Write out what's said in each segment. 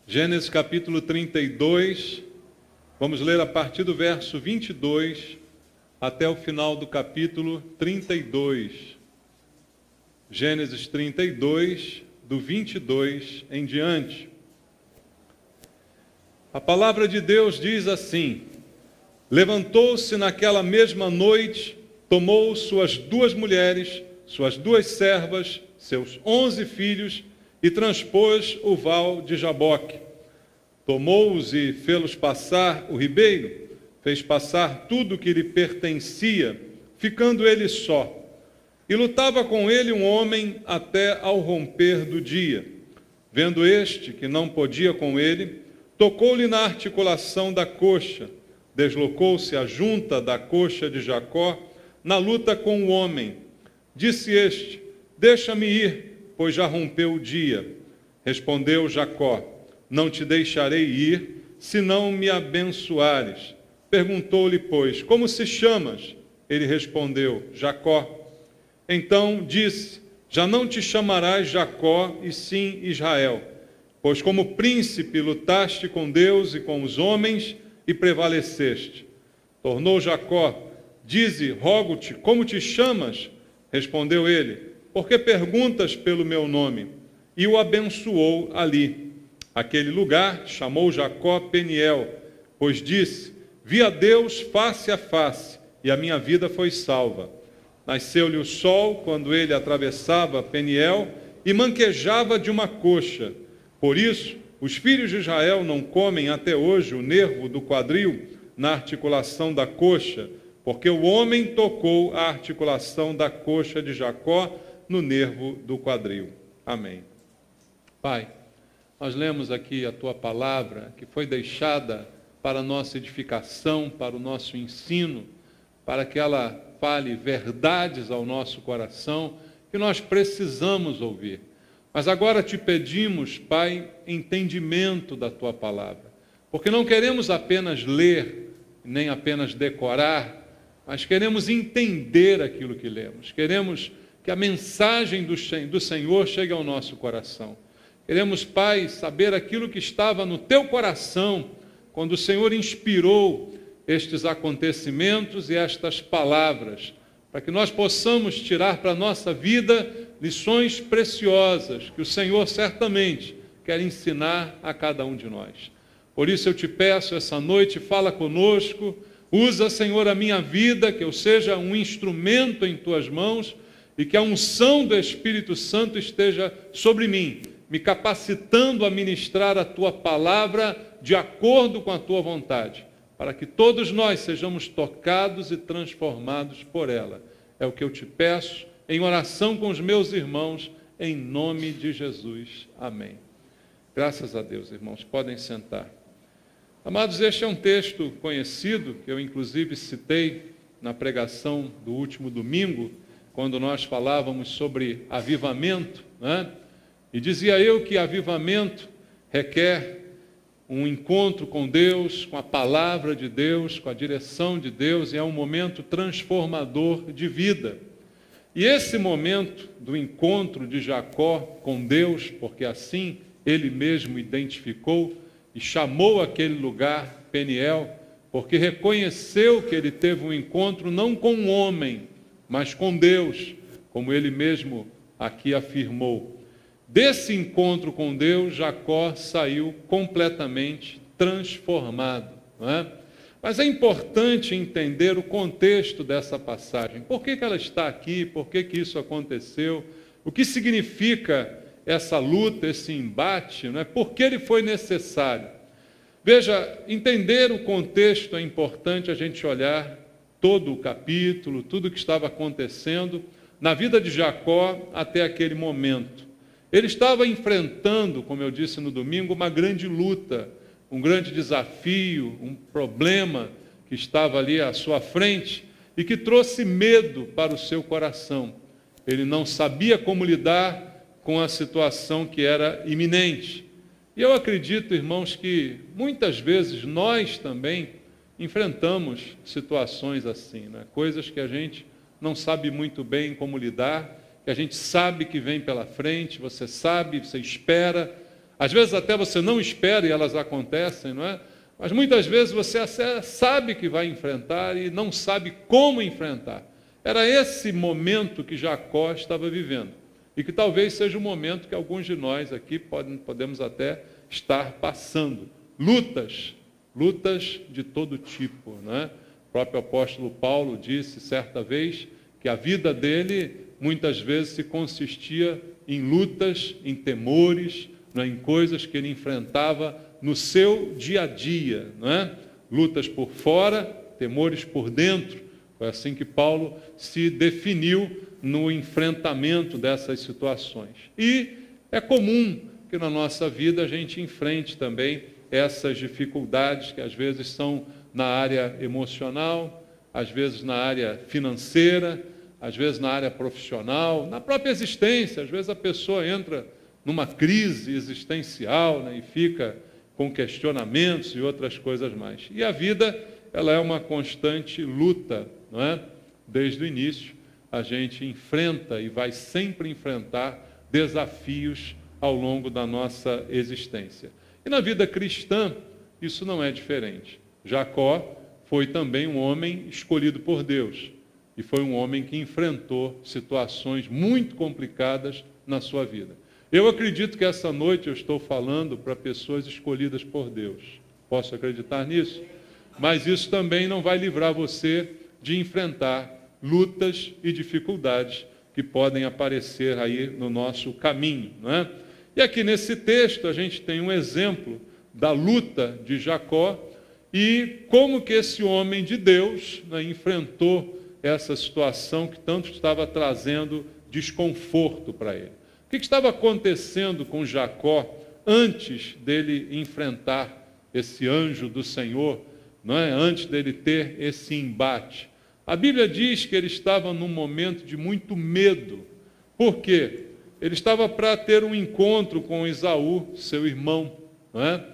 Gênesis capítulo 32, vamos ler a partir do verso 22 até o final do capítulo 32. Gênesis 32, do 22 em diante. A palavra de Deus diz assim: levantou-se naquela mesma noite, tomou suas 2 mulheres, suas 2 servas, seus 11 filhos, e transpôs o val de Jaboque. Tomou-os e fê-los passar o ribeiro, fez passar tudo que lhe pertencia, ficando ele só. E lutava com ele um homem até ao romper do dia. Vendo este que não podia com ele, tocou-lhe na articulação da coxa, deslocou-se a junta da coxa de Jacó na luta com o homem. Disse este: deixa-me ir, pois já rompeu o dia. Respondeu Jacó: não te deixarei ir, se não me abençoares. Perguntou-lhe, pois, como se chamas? Ele respondeu: Jacó. Então disse: já não te chamarás Jacó, e sim Israel, pois como príncipe lutaste com Deus e com os homens, e prevaleceste. Tornou Jacó: dize, rogo-te, como te chamas? Respondeu ele: por que perguntas pelo meu nome? E o abençoou ali. Aquele lugar chamou Jacó Peniel, pois disse: vi a Deus face a face, e a minha vida foi salva. Nasceu-lhe o sol quando ele atravessava Peniel e manquejava de uma coxa. Por isso, os filhos de Israel não comem até hoje o nervo do quadril na articulação da coxa, porque o homem tocou a articulação da coxa de Jacó no nervo do quadril. Amém. Pai, nós lemos aqui a Tua palavra, que foi deixada para a nossa edificação, para o nosso ensino, para que ela fale verdades ao nosso coração, que nós precisamos ouvir. Mas agora te pedimos, Pai, entendimento da Tua palavra, porque não queremos apenas ler, nem apenas decorar, mas queremos entender aquilo que lemos. Queremos que a mensagem do Senhor chegue ao nosso coração. Queremos, Pai, saber aquilo que estava no Teu coração, quando o Senhor inspirou estes acontecimentos e estas palavras, para que nós possamos tirar para a nossa vida lições preciosas, que o Senhor certamente quer ensinar a cada um de nós. Por isso eu te peço essa noite, fala conosco, usa, Senhor, a minha vida, que eu seja um instrumento em Tuas mãos e que a unção do Espírito Santo esteja sobre mim, me capacitando a ministrar a Tua palavra de acordo com a Tua vontade, para que todos nós sejamos tocados e transformados por ela. É o que eu te peço, em oração com os meus irmãos, em nome de Jesus. Amém. Graças a Deus, irmãos. Podem sentar. Amados, este é um texto conhecido, que eu inclusive citei na pregação do último domingo, quando nós falávamos sobre avivamento, né? E dizia eu que avivamento requer um encontro com Deus, com a palavra de Deus, com a direção de Deus, e é um momento transformador de vida. E esse momento do encontro de Jacó com Deus, porque assim ele mesmo identificou e chamou aquele lugar Peniel, porque reconheceu que ele teve um encontro não com um homem, mas com Deus, como ele mesmo aqui afirmou. Desse encontro com Deus, Jacó saiu completamente transformado, não é? Mas é importante entender o contexto dessa passagem. Por que ela está aqui? Por que isso aconteceu? O que significa essa luta, esse embate? Não é? Por que ele foi necessário? Veja, entender o contexto é importante a gente olhar todo o capítulo, tudo o que estava acontecendo na vida de Jacó até aquele momento. Ele estava enfrentando, como eu disse no domingo, uma grande luta, um grande desafio, um problema que estava ali à sua frente e que trouxe medo para o seu coração. Ele não sabia como lidar com a situação que era iminente. E eu acredito, irmãos, que muitas vezes nós também enfrentamos situações assim, né? Coisas que a gente não sabe muito bem como lidar, que a gente sabe que vem pela frente, você sabe, você espera, Às vezes até você não espera e elas acontecem, não é? Mas muitas vezes você sabe que vai enfrentar e não sabe como enfrentar. Era esse momento que Jacó estava vivendo. E que talvez seja o momento que alguns de nós aqui podemos até estar passando. Lutas de todo tipo, né? O próprio apóstolo Paulo disse certa vez que a vida dele muitas vezes se consistia em lutas, em temores, né? Em coisas que ele enfrentava no seu dia a dia, né? Lutas por fora, temores por dentro. Foi assim que Paulo se definiu no enfrentamento dessas situações. E é comum que na nossa vida a gente enfrente também essas dificuldades que às vezes são na área emocional, às vezes na área financeira, às vezes na área profissional, na própria existência. Às vezes a pessoa entra numa crise existencial, né, e fica com questionamentos e outras coisas mais. E a vida, ela é uma constante luta, não é? Desde o início, a gente enfrenta e vai sempre enfrentar desafios ao longo da nossa existência. E na vida cristã, isso não é diferente. Jacó foi também um homem escolhido por Deus. E foi um homem que enfrentou situações muito complicadas na sua vida. Eu acredito que essa noite eu estou falando para pessoas escolhidas por Deus. Posso acreditar nisso? Mas isso também não vai livrar você de enfrentar lutas e dificuldades que podem aparecer aí no nosso caminho, não é? E aqui nesse texto a gente tem um exemplo da luta de Jacó e como que esse homem de Deus, né, enfrentou essa situação que tanto estava trazendo desconforto para ele. O que estava acontecendo com Jacó antes dele enfrentar esse anjo do Senhor, não é? Antes dele ter esse embate? A Bíblia diz que ele estava num momento de muito medo. Por quê? Ele estava para ter um encontro com Esaú, seu irmão, não é?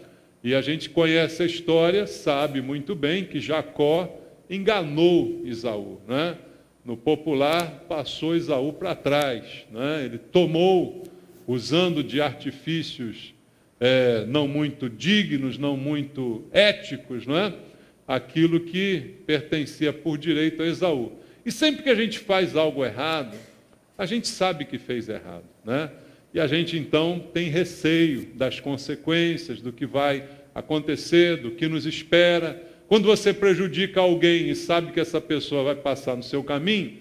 E a gente conhece a história, sabe muito bem que Jacó enganou Esaú, não é? No popular, passou Esaú para trás, não é? Ele tomou, usando de artifícios não muito dignos, não muito éticos, não é? Aquilo que pertencia por direito a Esaú. E sempre que a gente faz algo errado, a gente sabe que fez errado, né? E a gente então tem receio das consequências, do que vai acontecer, do que nos espera. Quando você prejudica alguém e sabe que essa pessoa vai passar no seu caminho,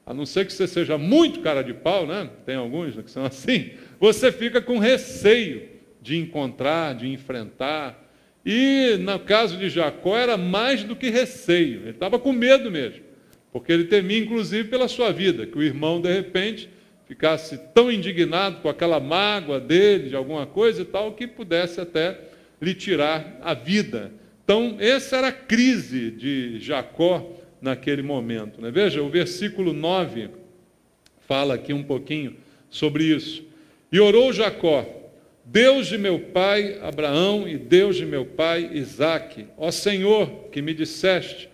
a não ser que você seja muito cara de pau, né? Tem alguns que são assim, você fica com receio de encontrar, de enfrentar. E no caso de Jacó era mais do que receio, ele estava com medo mesmo, porque ele temia inclusive pela sua vida, que o irmão de repente ficasse tão indignado com aquela mágoa dele, de alguma coisa e tal, que pudesse até lhe tirar a vida. Então essa era a crise de Jacó naquele momento, né? Veja, o versículo 9 fala aqui um pouquinho sobre isso. E orou Jacó: Deus de meu pai Abraão e Deus de meu pai Isaque, ó Senhor, que me disseste,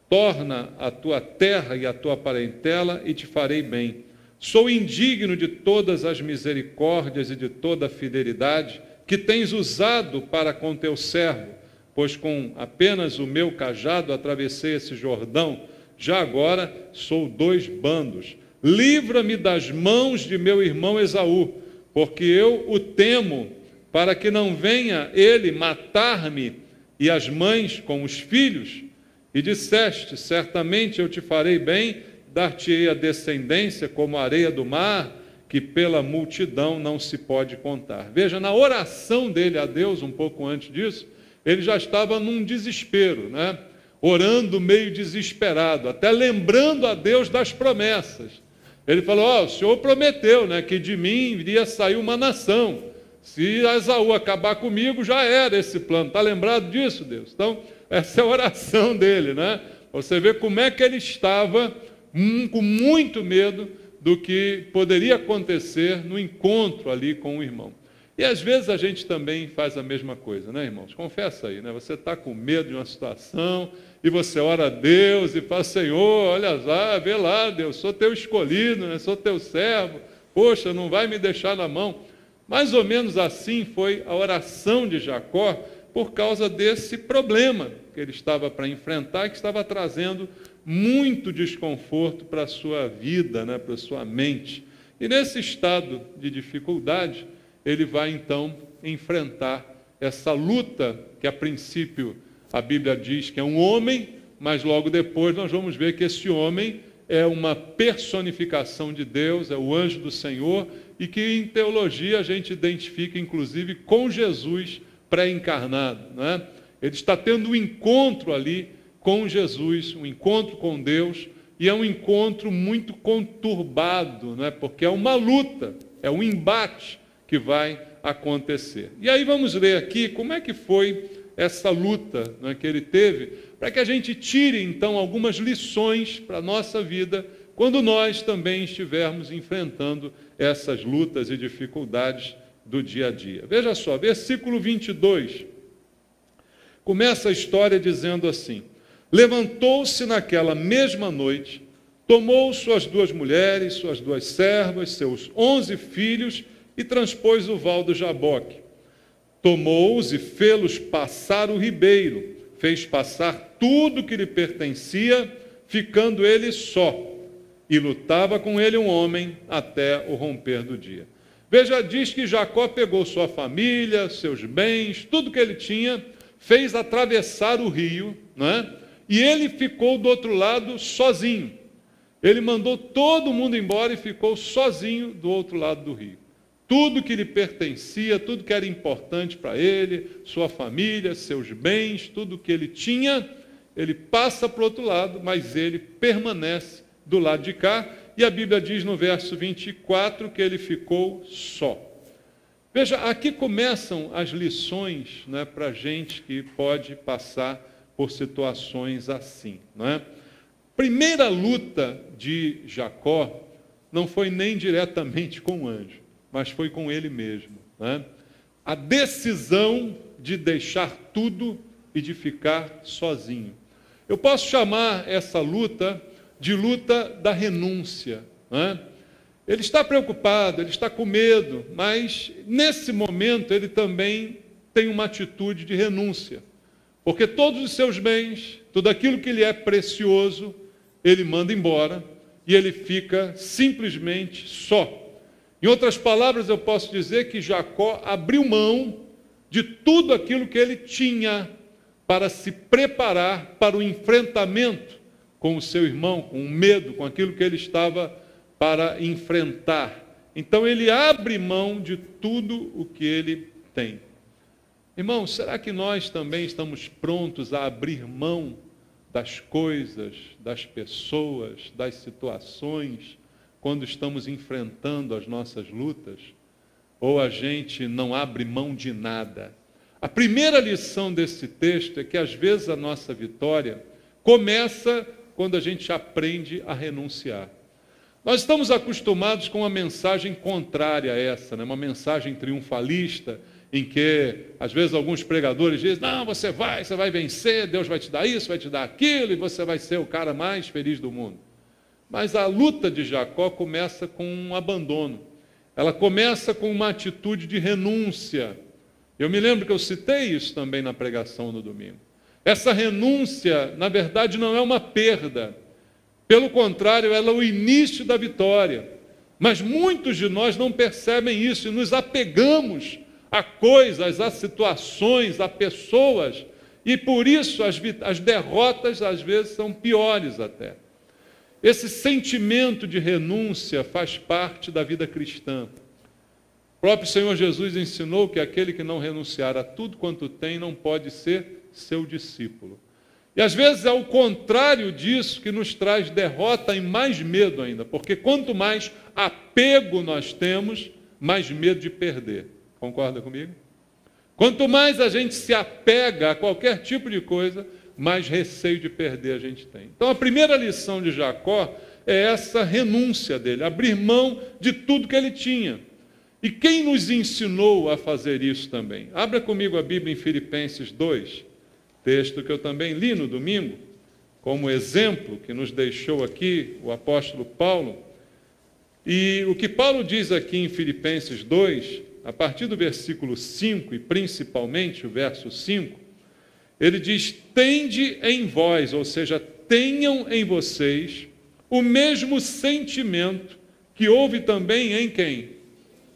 torna a tua terra e a tua parentela e te farei bem. Sou indigno de todas as misericórdias e de toda a fidelidade que tens usado para com teu servo, pois com apenas o meu cajado atravessei esse Jordão, já agora sou 2 bandos. Livra-me das mãos de meu irmão Esaú, porque eu o temo, para que não venha ele matar-me e as mães com os filhos. E disseste, certamente eu te farei bem, dar-te-ei a descendência como a areia do mar, que pela multidão não se pode contar. Veja, na oração dele a Deus, um pouco antes disso, ele já estava num desespero, né? Orando meio desesperado, até lembrando a Deus das promessas. Ele falou: o Senhor prometeu, né, que de mim iria sair uma nação. Se Esaú acabar comigo, já era esse plano. Está lembrado disso, Deus? Então, essa é a oração dele, né? Você vê como é que ele estava com muito medo do que poderia acontecer no encontro ali com o irmão. E às vezes a gente também faz a mesma coisa, né, irmãos? Confessa aí, né? Você está com medo de uma situação e você ora a Deus e fala: Senhor, olha lá, vê lá, Deus, sou teu escolhido, né? Sou teu servo, poxa, não vai me deixar na mão. Mais ou menos assim foi a oração de Jacó por causa desse problema que ele estava para enfrentar e que estava trazendo muito desconforto para a sua vida, né, para a sua mente. E nesse estado de dificuldade, ele vai então enfrentar essa luta que a princípio a Bíblia diz que é um homem, mas logo depois nós vamos ver que esse homem é uma personificação de Deus, é o anjo do Senhor, e que em teologia a gente identifica inclusive com Jesus pré-encarnado, né? Ele está tendo um encontro ali com Jesus, um encontro com Deus, e é um encontro muito conturbado, né? Porque é uma luta, é um embate que vai acontecer. E aí vamos ler aqui como é que foi essa luta, né, que ele teve, para que a gente tire então algumas lições para a nossa vida, quando nós também estivermos enfrentando essas lutas e dificuldades do dia a dia. Veja só, versículo 22, começa a história dizendo assim: levantou-se naquela mesma noite, tomou suas 2 mulheres, suas 2 servas, seus 11 filhos e transpôs o val do Jaboque. Tomou-os e fê-los passar o ribeiro, fez passar tudo que lhe pertencia, ficando ele só, e lutava com ele um homem até o romper do dia. Veja, diz que Jacó pegou sua família, seus bens, tudo que ele tinha, fez atravessar o rio, né? E ele ficou do outro lado sozinho. Ele mandou todo mundo embora e ficou sozinho do outro lado do rio. Tudo que lhe pertencia, tudo que era importante para ele, sua família, seus bens, tudo que ele tinha, ele passa para o outro lado, mas ele permanece do lado de cá. E a Bíblia diz no verso 24 que ele ficou só. Veja, aqui começam as lições, né, para a gente que pode passar por situações assim, não é? Primeira luta de Jacó não foi nem diretamente com o anjo, mas foi com ele mesmo, né? A decisão de deixar tudo e de ficar sozinho. Eu posso chamar essa luta de luta da renúncia, né? Ele está preocupado, ele está com medo, mas nesse momento ele também tem uma atitude de renúncia, porque todos os seus bens, tudo aquilo que lhe é precioso, ele manda embora e ele fica simplesmente só. Em outras palavras, eu posso dizer que Jacó abriu mão de tudo aquilo que ele tinha para se preparar para o enfrentamento com o seu irmão, com o medo, com aquilo que ele estava para enfrentar. Então ele abre mão de tudo o que ele tem. Irmãos, será que nós também estamos prontos a abrir mão das coisas, das pessoas, das situações, quando estamos enfrentando as nossas lutas? Ou a gente não abre mão de nada? A primeira lição desse texto é que às vezes a nossa vitória começa quando a gente aprende a renunciar. Nós estamos acostumados com uma mensagem contrária a essa, né? Uma mensagem triunfalista, em que às vezes alguns pregadores dizem: não, você vai vencer, Deus vai te dar isso, vai te dar aquilo, e você vai ser o cara mais feliz do mundo. Mas a luta de Jacó começa com um abandono. Ela começa com uma atitude de renúncia. Eu me lembro que eu citei isso também na pregação no domingo. Essa renúncia, na verdade, não é uma perda. Pelo contrário, ela é o início da vitória. Mas muitos de nós não percebem isso e nos apegamos a coisas, a situações, a pessoas. E por isso as derrotas às vezes são piores até. Esse sentimento de renúncia faz parte da vida cristã. O próprio Senhor Jesus ensinou que aquele que não renunciar a tudo quanto tem não pode ser seu discípulo. E às vezes é o contrário disso que nos traz derrota e mais medo ainda, porque quanto mais apego nós temos, mais medo de perder. Concorda comigo? Quanto mais a gente se apega a qualquer tipo de coisa, mais receio de perder a gente tem. Então a primeira lição de Jacó é essa renúncia dele, abrir mão de tudo que ele tinha. E quem nos ensinou a fazer isso também? Abra comigo a Bíblia em Filipenses 2, texto que eu também li no domingo, como exemplo que nos deixou aqui o apóstolo Paulo. E o que Paulo diz aqui em Filipenses 2 a partir do versículo 5, e principalmente o verso 5, ele diz: tende em vós, ou seja, tenham em vocês o mesmo sentimento que houve também em quem?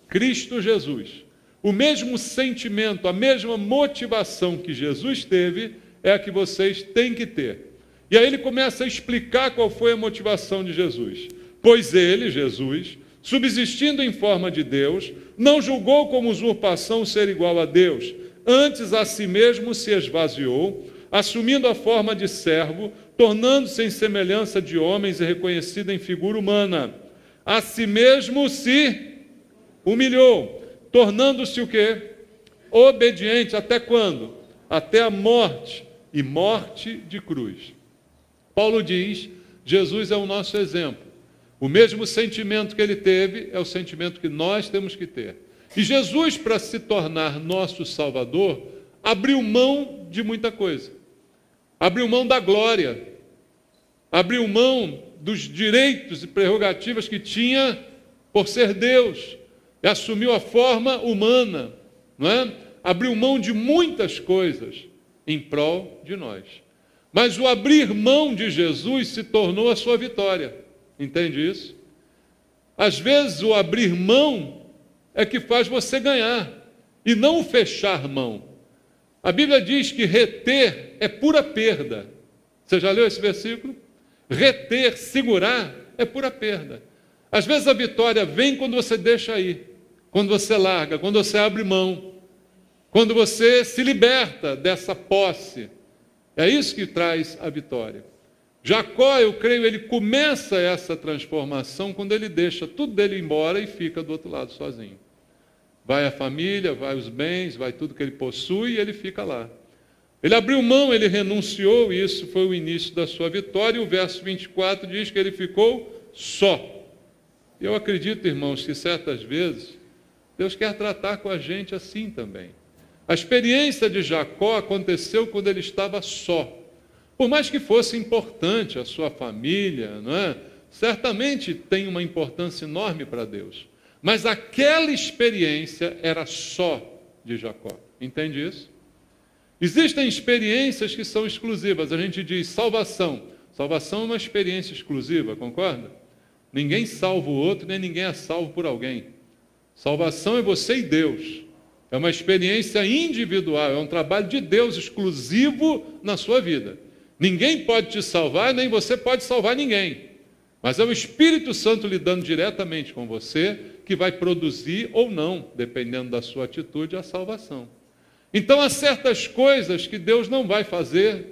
Cristo Jesus. O mesmo sentimento, a mesma motivação que Jesus teve é a que vocês têm que ter. E aí ele começa a explicar qual foi a motivação de Jesus. Pois ele, Jesus, subsistindo em forma de Deus, não julgou como usurpação ser igual a Deus, antes a si mesmo se esvaziou, assumindo a forma de servo, tornando-se em semelhança de homens e reconhecido em figura humana. A si mesmo se humilhou, tornando-se o quê? Obediente. Até quando? Até a morte, e morte de cruz. Paulo diz, Jesus é o nosso exemplo. O mesmo sentimento que ele teve é o sentimento que nós temos que ter. E Jesus, para se tornar nosso Salvador, abriu mão de muita coisa. Abriu mão da glória. Abriu mão dos direitos e prerrogativas que tinha por ser Deus. E assumiu a forma humana, não é? Abriu mão de muitas coisas em prol de nós. Mas o abrir mão de Jesus se tornou a sua vitória. Entende isso? Às vezes o abrir mão é que faz você ganhar, e não o fechar mão. A Bíblia diz que reter é pura perda. Você já leu esse versículo? Reter, segurar, é pura perda. Às vezes a vitória vem quando você deixa ir, quando você larga, quando você abre mão, quando você se liberta dessa posse. É isso que traz a vitória. Jacó, eu creio, ele começa essa transformação quando ele deixa tudo dele embora e fica do outro lado sozinho. Vai a família, vai os bens, vai tudo que ele possui e ele fica lá. Ele abriu mão, ele renunciou, e isso foi o início da sua vitória. E o verso 24 diz que ele ficou só. Eu acredito, irmãos, que certas vezes Deus quer tratar com a gente assim também. A experiência de Jacó aconteceu quando ele estava só. Por mais que fosse importante a sua família, não é? Certamente tem uma importância enorme para Deus. Mas aquela experiência era só de Jacó. Entende isso? Existem experiências que são exclusivas. A gente diz salvação. Salvação é uma experiência exclusiva, concorda? Ninguém salva o outro, nem ninguém é salvo por alguém. Salvação é você e Deus. É uma experiência individual, é um trabalho de Deus exclusivo na sua vida. Ninguém pode te salvar, nem você pode salvar ninguém. Mas é o Espírito Santo lidando diretamente com você que vai produzir ou não, dependendo da sua atitude, a salvação. Então há certas coisas que Deus não vai fazer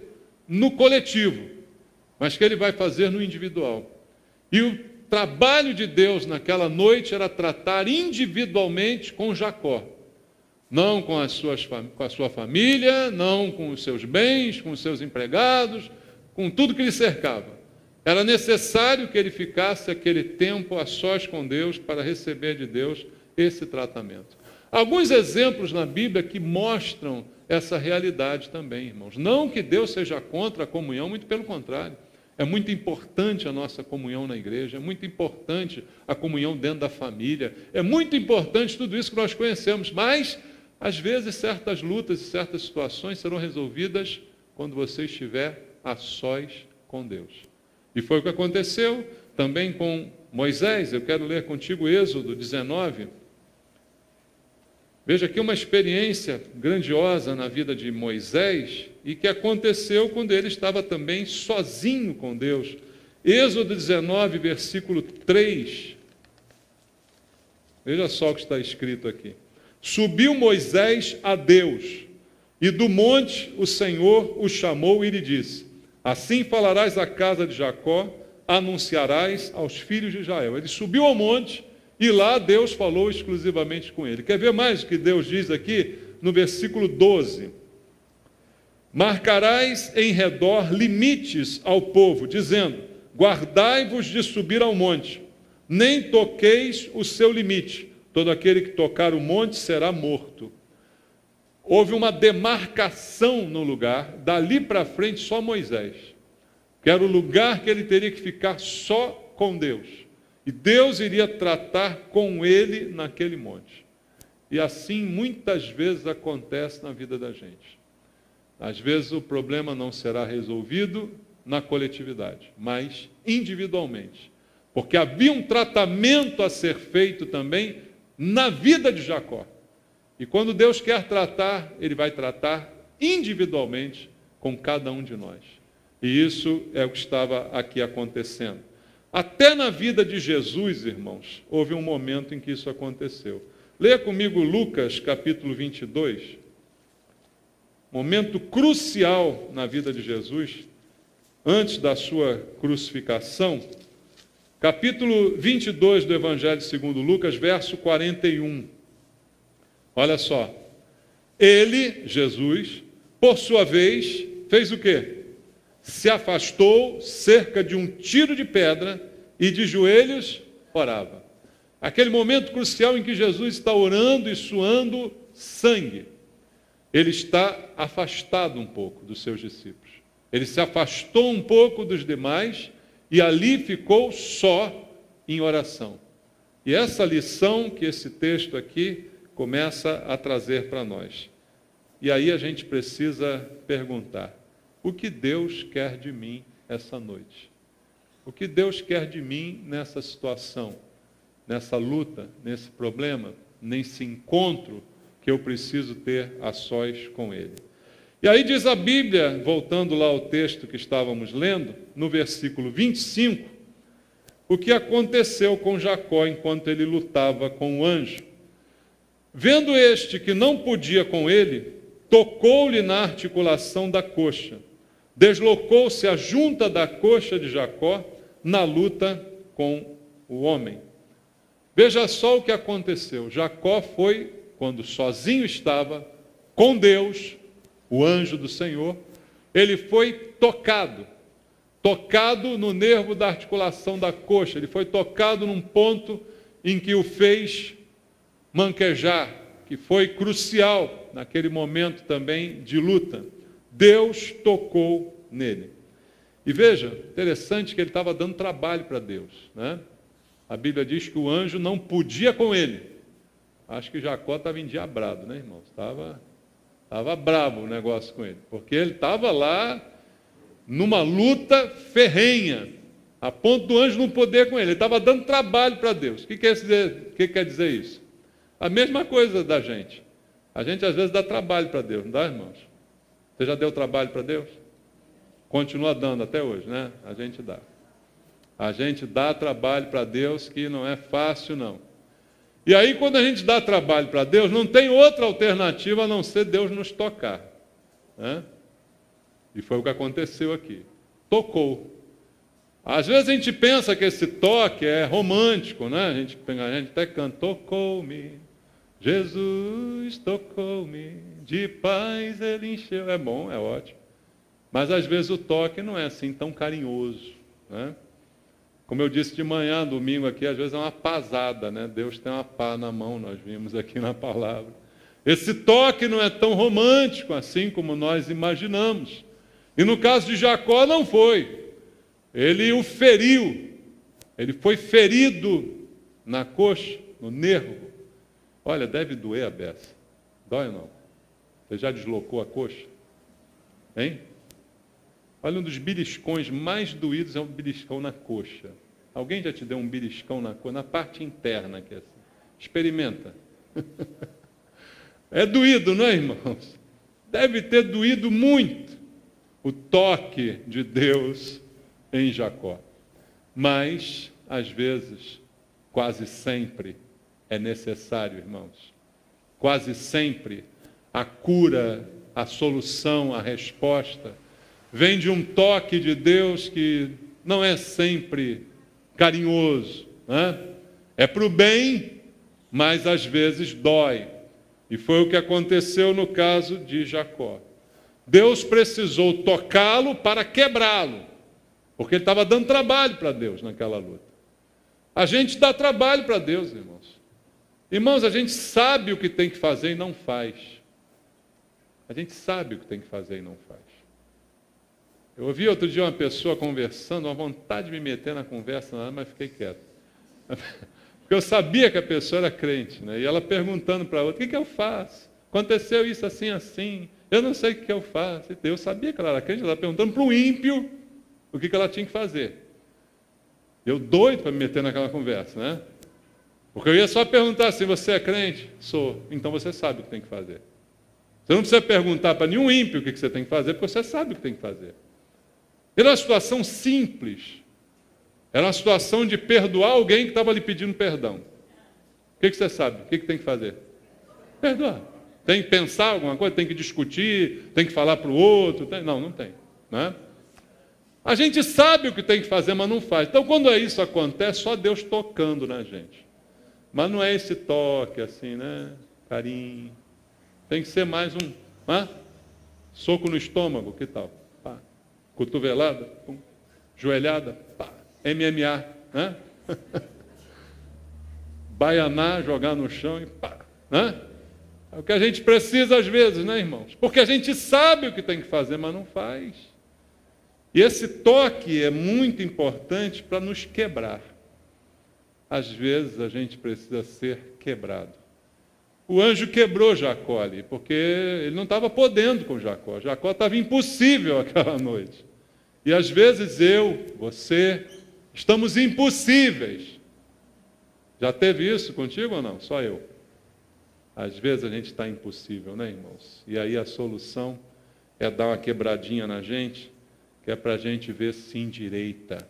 no coletivo, mas que Ele vai fazer no individual. E o trabalho de Deus naquela noite era tratar individualmente com Jacó. Não com a sua família, não com os seus bens, com os seus empregados, com tudo que lhe cercava. Era necessário que ele ficasse aquele tempo a sós com Deus para receber de Deus esse tratamento. Alguns exemplos na Bíblia que mostram essa realidade também, irmãos. Não que Deus seja contra a comunhão, muito pelo contrário. É muito importante a nossa comunhão na igreja, é muito importante a comunhão dentro da família, é muito importante tudo isso que nós conhecemos, mas às vezes certas lutas e certas situações serão resolvidas quando você estiver a sós com Deus. E foi o que aconteceu também com Moisés. Eu quero ler contigo Êxodo 19. Veja aqui uma experiência grandiosa na vida de Moisés e que aconteceu quando ele estava também sozinho com Deus. Êxodo 19, versículo 3. Veja só o que está escrito aqui. Subiu Moisés a Deus, e do monte o Senhor o chamou e lhe disse: assim falarás à casa de Jacó, anunciarás aos filhos de Israel. Ele subiu ao monte e lá Deus falou exclusivamente com ele. Quer ver mais o que Deus diz aqui no versículo 12? Marcarás em redor limites ao povo, dizendo: guardai-vos de subir ao monte, nem toqueis o seu limite. Todo aquele que tocar o monte será morto. Houve uma demarcação no lugar, dali para frente só Moisés, que era o lugar que ele teria que ficar só com Deus. E Deus iria tratar com ele naquele monte. E assim muitas vezes acontece na vida da gente. Às vezes o problema não será resolvido na coletividade, mas individualmente. Porque havia um tratamento a ser feito também na vida de Jacó. E quando Deus quer tratar, Ele vai tratar individualmente com cada um de nós. E isso é o que estava aqui acontecendo. Até na vida de Jesus, irmãos, houve um momento em que isso aconteceu. Leia comigo Lucas, capítulo 22. Momento crucial na vida de Jesus, antes da sua crucificação. Capítulo 22 do Evangelho segundo Lucas, verso 41. Olha só. Ele, Jesus, por sua vez, fez o quê? Se afastou cerca de um tiro de pedra e de joelhos orava. Aquele momento crucial em que Jesus está orando e suando sangue. Ele está afastado um pouco dos seus discípulos. Ele se afastou um pouco dos demais e ali ficou só em oração. E essa lição que esse texto aqui começa a trazer para nós. E aí a gente precisa perguntar: o que Deus quer de mim essa noite? O que Deus quer de mim nessa situação, nessa luta, nesse problema, nesse encontro que eu preciso ter a sós com Ele? E aí diz a Bíblia, voltando lá ao texto que estávamos lendo, no versículo 25, o que aconteceu com Jacó enquanto ele lutava com o anjo. Vendo este que não podia com ele, tocou-lhe na articulação da coxa. Deslocou-se a junta da coxa de Jacó na luta com o homem. Veja só o que aconteceu. Jacó foi, quando sozinho estava, com Deus, o anjo do Senhor, ele foi tocado no nervo da articulação da coxa, ele foi tocado num ponto em que o fez manquejar, que foi crucial naquele momento também de luta. Deus tocou nele. E veja, interessante que ele estava dando trabalho para Deus, né? A Bíblia diz que o anjo não podia com ele. Acho que Jacó estava endiabrado, né, irmãos? Estava bravo o negócio com ele, porque ele estava lá numa luta ferrenha, a ponto do anjo não poder com ele. Ele estava dando trabalho para Deus. O que quer dizer isso? A mesma coisa da gente. A gente às vezes dá trabalho para Deus, não dá, irmãos? Você já deu trabalho para Deus? Continua dando até hoje, né? A gente dá. A gente dá trabalho para Deus que não é fácil, não. E aí, quando a gente dá trabalho para Deus, não tem outra alternativa a não ser Deus nos tocar, né? E foi o que aconteceu aqui. Tocou. Às vezes a gente pensa que esse toque é romântico, né? A gente até canta: tocou-me, Jesus tocou-me, de paz ele encheu. É bom, é ótimo. Mas às vezes o toque não é assim tão carinhoso, né? Como eu disse de manhã, domingo aqui, às vezes é uma pasada, né? Deus tem uma pá na mão, nós vimos aqui na palavra. Esse toque não é tão romântico assim como nós imaginamos. E no caso de Jacó não foi. Ele o feriu. Ele foi ferido na coxa, no nervo. Olha, deve doer a beça. Dói ou não? Você já deslocou a coxa? Hein? Olha, um dos beliscões mais doídos é um beliscão na coxa. Alguém já te deu um beliscão na coxa? Na parte interna, que é assim. Experimenta. É doído, não é, irmãos? Deve ter doído muito o toque de Deus em Jacó. Mas, às vezes, quase sempre é necessário, irmãos. Quase sempre a cura, a solução, a resposta vem de um toque de Deus que não é sempre carinhoso, né? É para o bem, mas às vezes dói. E foi o que aconteceu no caso de Jacó. Deus precisou tocá-lo para quebrá-lo, porque ele estava dando trabalho para Deus naquela luta. A gente dá trabalho para Deus, irmãos. Irmãos, a gente sabe o que tem que fazer e não faz. A gente sabe o que tem que fazer e não faz. Eu ouvi outro dia uma pessoa conversando, uma vontade de me meter na conversa, mas fiquei quieto. Porque Porque eu sabia que a pessoa era crente, né? E ela perguntando para a outra, o que eu faço? Aconteceu isso assim, assim. Eu não sei o que eu faço. Eu sabia que ela era crente, ela perguntando para o ímpio o que ela tinha que fazer. Eu doido para me meter naquela conversa, né? Porque eu ia só perguntar assim, você é crente? Sou. Então você sabe o que tem que fazer. Você não precisa perguntar para nenhum ímpio o que você tem que fazer, porque você sabe o que tem que fazer. Era uma situação simples. Era uma situação de perdoar alguém que estava lhe pedindo perdão. O que você sabe? O que tem que fazer? Perdoar. Tem que pensar alguma coisa? Tem que discutir? Tem que falar para o outro? Não, não tem. Né? A gente sabe o que tem que fazer, mas não faz. Então, quando isso acontece, só Deus tocando na gente. Mas não é esse toque assim, né? Carinho. Tem que ser mais soco no estômago, que tal? Pá. Cotovelada, pum. Joelhada, pá. MMA, né? Baianar, jogar no chão e pá, né? É o que a gente precisa às vezes, né, irmãos? Porque a gente sabe o que tem que fazer, mas não faz. E esse toque é muito importante para nos quebrar. Às vezes a gente precisa ser quebrado. O anjo quebrou Jacó ali, porque ele não estava podendo com Jacó. Jacó estava impossível aquela noite. E às vezes eu, você, estamos impossíveis. Já teve isso contigo ou não? Só eu. Às vezes a gente está impossível, né, irmãos? E aí a solução é dar uma quebradinha na gente, que é para a gente ver se endireita.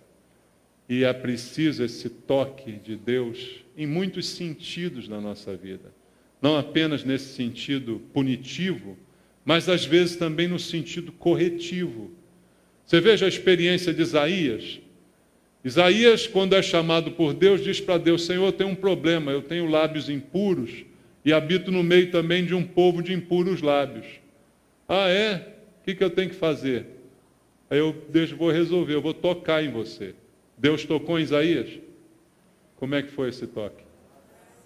E é preciso esse toque de Deus em muitos sentidos na nossa vida. Não apenas nesse sentido punitivo, mas às vezes também no sentido corretivo. Você veja a experiência de Isaías. Isaías, quando é chamado por Deus, diz para Deus, Senhor, eu tenho um problema, eu tenho lábios impuros e habito no meio também de um povo de impuros lábios. Ah, é? O que eu tenho que fazer? Aí Deus, vou resolver, eu vou tocar em você. Deus tocou em Isaías? Como é que foi esse toque?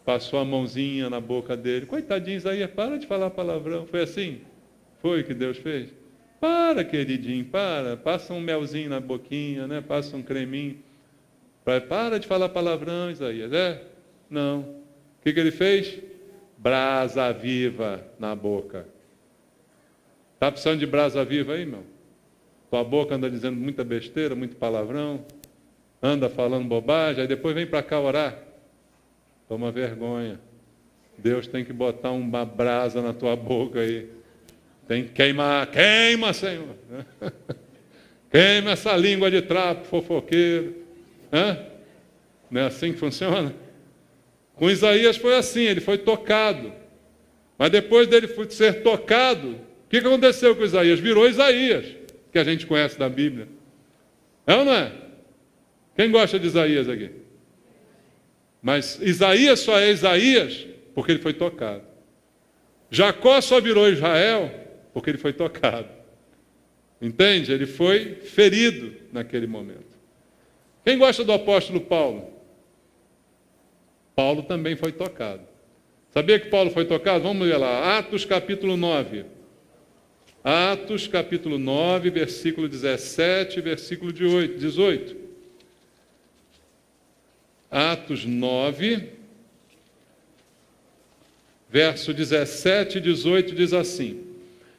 Passou a mãozinha na boca dele. Coitadinho, Isaías, para de falar palavrão. Foi assim? Foi o que Deus fez? Para, queridinho, para. Passa um melzinho na boquinha, né? Passa um creminho. Para de falar palavrão, Isaías. É? Não. O que ele fez? Brasa viva na boca. Está precisando de brasa viva aí, meu? Tua boca anda dizendo muita besteira, muito palavrão. Anda falando bobagem, aí depois vem para cá orar. Toma vergonha. Deus tem que botar uma brasa na tua boca aí. Tem que queimar. Queima, Senhor. Queima essa língua de trapo, fofoqueiro. Não é assim que funciona? Com Isaías foi assim, ele foi tocado. Mas depois dele ser tocado, o que aconteceu com Isaías? Virou Isaías, que a gente conhece da Bíblia. É ou não é? Quem gosta de Isaías aqui? Mas Isaías só é Isaías porque ele foi tocado. Jacó só virou Israel porque ele foi tocado. Entende? Ele foi ferido naquele momento. Quem gosta do apóstolo Paulo? Paulo também foi tocado. Sabia que Paulo foi tocado? Vamos ver lá. Atos capítulo 9. Atos capítulo 9, versículo 17, versículo 18. Atos 9, verso 17 e 18 diz assim: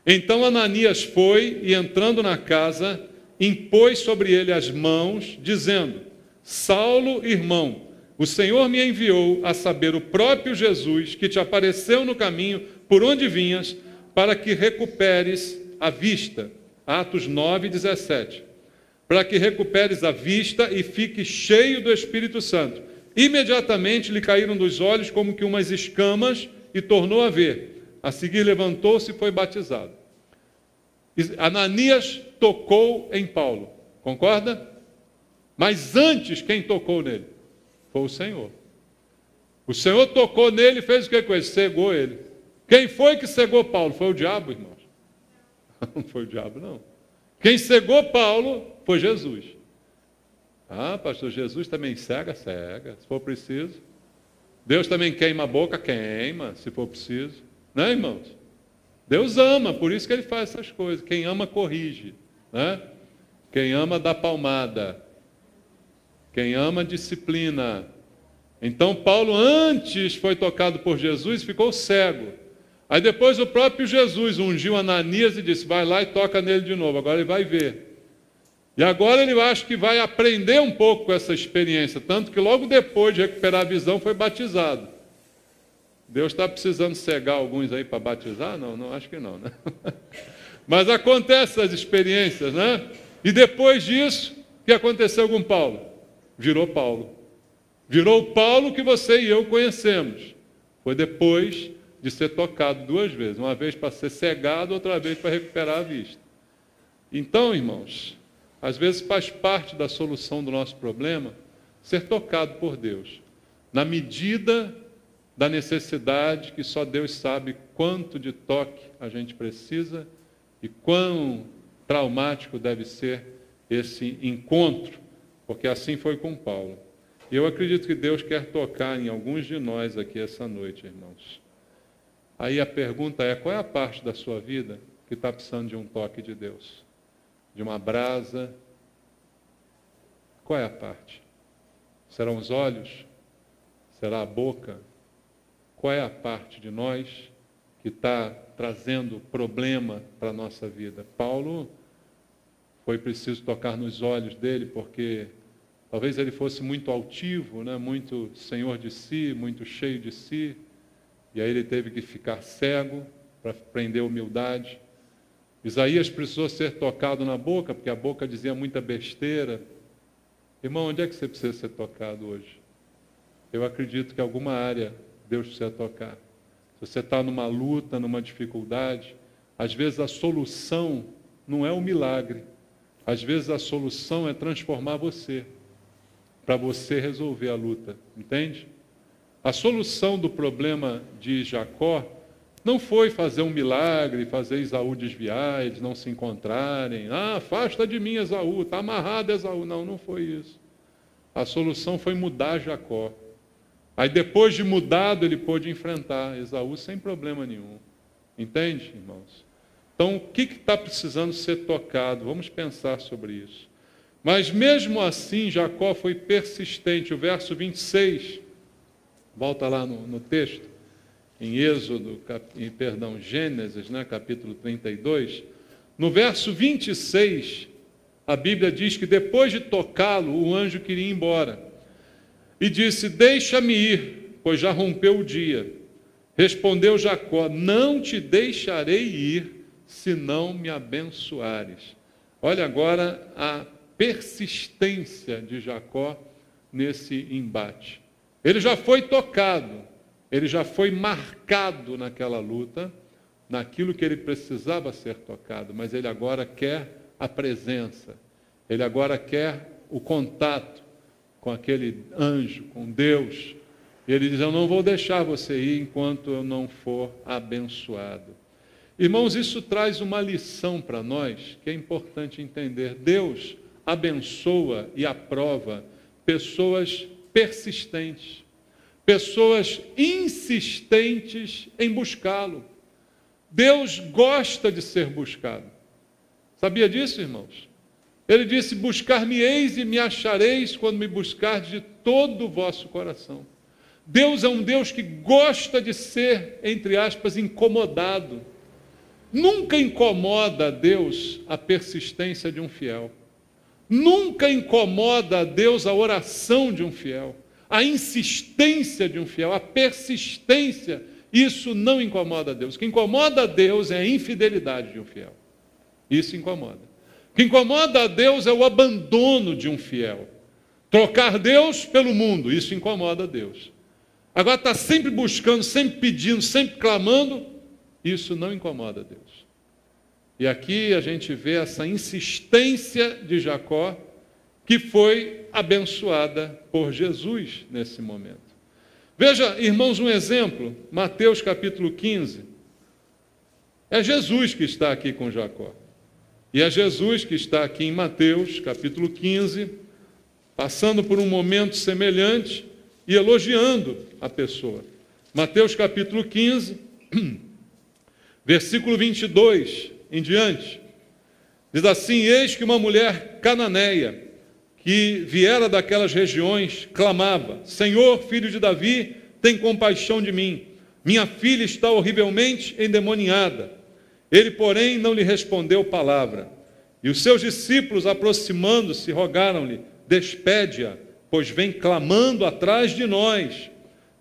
Então Ananias foi e, entrando na casa, impôs sobre ele as mãos, dizendo: Saulo, irmão, o Senhor me enviou a saber o próprio Jesus, que te apareceu no caminho por onde vinhas, para que recuperes a vista. Atos 9, 17. Para que recuperes a vista e fique cheio do Espírito Santo. Imediatamente lhe caíram dos olhos como que umas escamas e tornou a ver. A seguir levantou-se e foi batizado. Ananias tocou em Paulo, concorda? Mas antes, quem tocou nele? Foi o Senhor. O Senhor tocou nele e fez o que com ele? Cegou ele. Quem foi que cegou Paulo? Foi o diabo, irmãos? Não foi o diabo, não. Quem cegou Paulo foi Jesus. Ah, pastor, Jesus também cega, cega, se for preciso. Deus também queima a boca, queima, se for preciso. Né, irmãos? Deus ama, por isso que ele faz essas coisas. Quem ama, corrige. Né? Quem ama, dá palmada. Quem ama, disciplina. Então Paulo antes foi tocado por Jesus e ficou cego. Aí depois o próprio Jesus ungiu Ananias e disse, vai lá e toca nele de novo, agora ele vai ver. E agora ele acha que vai aprender um pouco com essa experiência, tanto que logo depois de recuperar a visão foi batizado. Deus está precisando cegar alguns aí para batizar? Não, acho que não, né? Mas acontecem essas experiências, né? E depois disso, o que aconteceu com Paulo? Virou Paulo. Virou o Paulo que você e eu conhecemos. Foi depois de ser tocado 2 vezes. Uma vez para ser cegado, outra vez para recuperar a vista. Então, irmãos, às vezes faz parte da solução do nosso problema ser tocado por Deus. Na medida da necessidade que só Deus sabe quanto de toque a gente precisa e quão traumático deve ser esse encontro, porque assim foi com Paulo. E eu acredito que Deus quer tocar em alguns de nós aqui essa noite, irmãos. Aí a pergunta é, qual é a parte da sua vida que está precisando de um toque de Deus? De uma brasa? Qual é a parte? Serão os olhos? Será a boca? Qual é a parte de nós que está trazendo problema para a nossa vida? Paulo foi preciso tocar nos olhos dele, porque talvez ele fosse muito altivo, né? Muito senhor de si, muito cheio de si, e aí ele teve que ficar cego para aprender humildade. Isaías precisou ser tocado na boca, porque a boca dizia muita besteira. Irmão, onde é que você precisa ser tocado hoje? Eu acredito que alguma área Deus precisa tocar. Se você está numa luta, numa dificuldade, às vezes a solução não é um milagre. Às vezes a solução é transformar você, para você resolver a luta, entende? A solução do problema de Jacó não foi fazer um milagre, fazer Esaú desviar, eles não se encontrarem. Afasta de mim, Esaú, está amarrado Esaú. Não foi isso. A solução foi mudar Jacó. Aí depois de mudado, ele pôde enfrentar Esaú sem problema nenhum. Entende, irmãos? Então, o que está precisando ser tocado? Vamos pensar sobre isso. Mas mesmo assim, Jacó foi persistente. O verso 26, volta lá no texto, em Gênesis, né, capítulo 32. No verso 26, a Bíblia diz que depois de tocá-lo, o anjo queria ir embora. E disse, deixa-me ir, pois já rompeu o dia. Respondeu Jacó, não te deixarei ir, se não me abençoares. Olha agora a persistência de Jacó nesse embate. Ele já foi tocado, ele já foi marcado naquela luta, naquilo que ele precisava ser tocado, mas ele agora quer a presença, ele agora quer o contato com aquele anjo, com Deus. E ele diz, eu não vou deixar você ir enquanto eu não for abençoado. Irmãos, isso traz uma lição para nós que é importante entender. Deus abençoa e aprova pessoas persistentes, pessoas insistentes em buscá-lo. Deus gosta de ser buscado. Sabia disso, irmãos? Ele disse, buscar-me-eis e me achareis quando me buscardes de todo o vosso coração. Deus é um Deus que gosta de ser, entre aspas, incomodado. Nunca incomoda a Deus a persistência de um fiel. Nunca incomoda a Deus a oração de um fiel, a insistência de um fiel, a persistência. Isso não incomoda a Deus. O que incomoda a Deus é a infidelidade de um fiel. Isso incomoda. O que incomoda a Deus é o abandono de um fiel. Trocar Deus pelo mundo, isso incomoda a Deus. Agora está sempre buscando, sempre pedindo, sempre clamando, isso não incomoda a Deus. E aqui a gente vê essa insistência de Jacó, que foi abençoada por Jesus nesse momento. Veja, irmãos, um exemplo, Mateus capítulo 15. É Jesus que está aqui com Jacó. E é Jesus que está aqui em Mateus capítulo 15, passando por um momento semelhante e elogiando a pessoa. Mateus capítulo 15, versículo 22 em diante, diz assim, eis que uma mulher cananeia, que viera daquelas regiões, clamava: Senhor, filho de Davi, tem compaixão de mim. Minha filha está horrivelmente endemoniada. Ele, porém, não lhe respondeu palavra. E os seus discípulos, aproximando-se, rogaram-lhe: despede-a, pois vem clamando atrás de nós.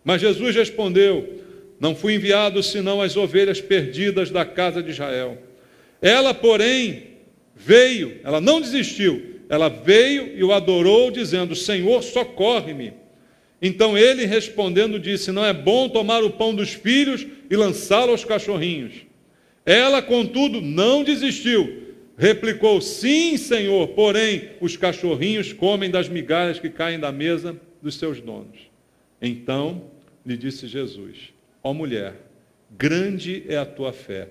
Mas Jesus respondeu: não fui enviado senão às ovelhas perdidas da casa de Israel. Ela, porém, veio, ela não desistiu, ela veio e o adorou, dizendo: Senhor, socorre-me. Então ele, respondendo, disse: não é bom tomar o pão dos filhos e lançá-lo aos cachorrinhos. Ela, contudo, não desistiu. Replicou: sim, Senhor, porém os cachorrinhos comem das migalhas que caem da mesa dos seus donos. Então lhe disse Jesus: ó mulher, grande é a tua fé,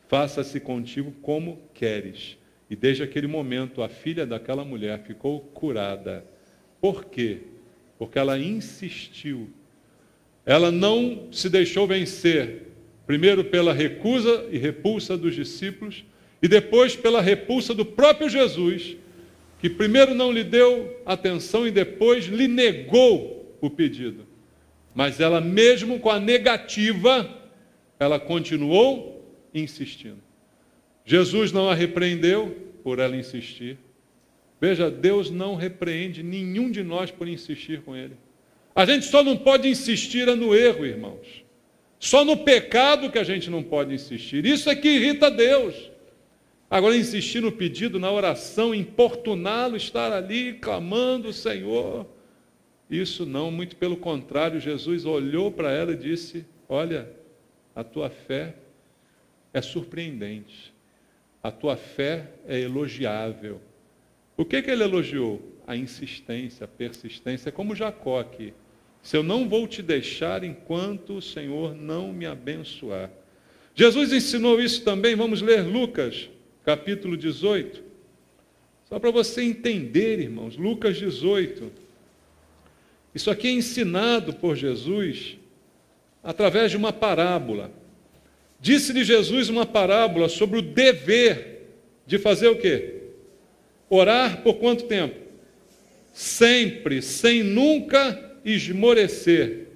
faça-se contigo como queres. E desde aquele momento a filha daquela mulher ficou curada. Por quê? Porque ela insistiu. Ela não se deixou vencer, primeiro pela recusa e repulsa dos discípulos, e depois pela repulsa do próprio Jesus, que primeiro não lhe deu atenção e depois lhe negou o pedido. Mas ela, mesmo com a negativa, ela continuou insistindo. Jesus não a repreendeu por ela insistir. Veja, Deus não repreende nenhum de nós por insistir com Ele. A gente só não pode insistir no erro, irmãos. Só no pecado que a gente não pode insistir. Isso é que irrita Deus. Agora, insistir no pedido, na oração, importuná-lo, estar ali clamando o Senhor, isso não, muito pelo contrário. Jesus olhou para ela e disse: olha, a tua fé é surpreendente, a tua fé é elogiável. O que ele elogiou? A insistência, a persistência, como Jacó aqui. Se eu não vou te deixar enquanto o Senhor não me abençoar. Jesus ensinou isso também. Vamos ler Lucas, capítulo 18. Só para você entender, irmãos, Lucas 18. Isso aqui é ensinado por Jesus através de uma parábola. Disse-lhe Jesus uma parábola sobre o dever de fazer o quê? Orar por quanto tempo? Sempre, sem nunca esmorecer.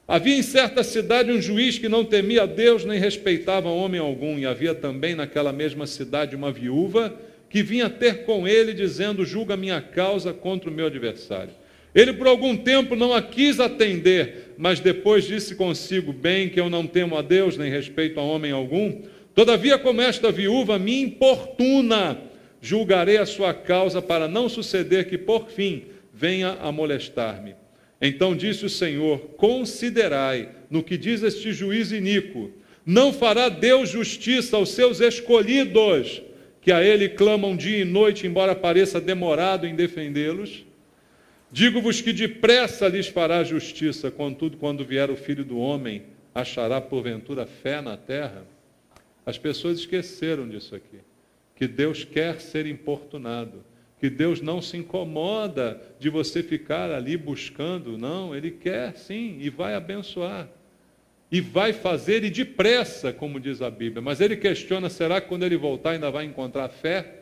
Havia em certa cidade um juiz que não temia a Deus nem respeitava homem algum, e havia também naquela mesma cidade uma viúva que vinha ter com ele, dizendo: julga minha causa contra o meu adversário. Ele por algum tempo não a quis atender, mas depois disse consigo: bem que eu não temo a Deus nem respeito a homem algum, todavia como esta viúva me importuna, julgarei a sua causa, para não suceder que por fim venha a molestar-me. Então disse o Senhor: considerai no que diz este juiz iníquo. Não fará Deus justiça aos seus escolhidos, que a ele clamam dia e noite, embora pareça demorado em defendê-los? Digo-vos que depressa lhes fará justiça, contudo, quando vier o Filho do Homem, achará porventura fé na terra? As pessoas esqueceram disso aqui, que Deus quer ser importunado, que Deus não se incomoda de você ficar ali buscando, não, Ele quer sim, e vai abençoar, e vai fazer, e depressa, como diz a Bíblia. Mas Ele questiona: será que quando Ele voltar ainda vai encontrar fé?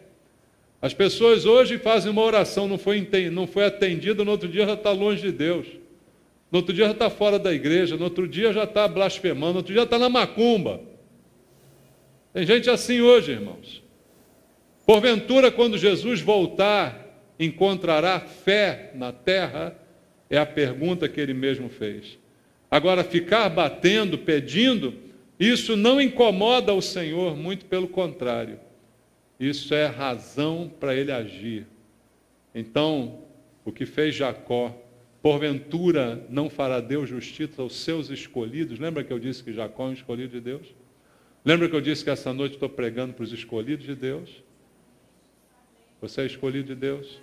As pessoas hoje fazem uma oração, não foi atendida, no outro dia já está longe de Deus, no outro dia já está fora da igreja, no outro dia já está blasfemando, no outro dia já está na macumba. Tem gente assim hoje, irmãos. Porventura, quando Jesus voltar, encontrará fé na terra? É a pergunta que ele mesmo fez. Agora, ficar batendo, pedindo, isso não incomoda o Senhor, muito pelo contrário. Isso é razão para ele agir. Então, o que fez Jacó, porventura não fará Deus justiça aos seus escolhidos? Lembra que eu disse que Jacó é um escolhido de Deus? Lembra que eu disse que essa noite estou pregando para os escolhidos de Deus? Você é escolhido de Deus?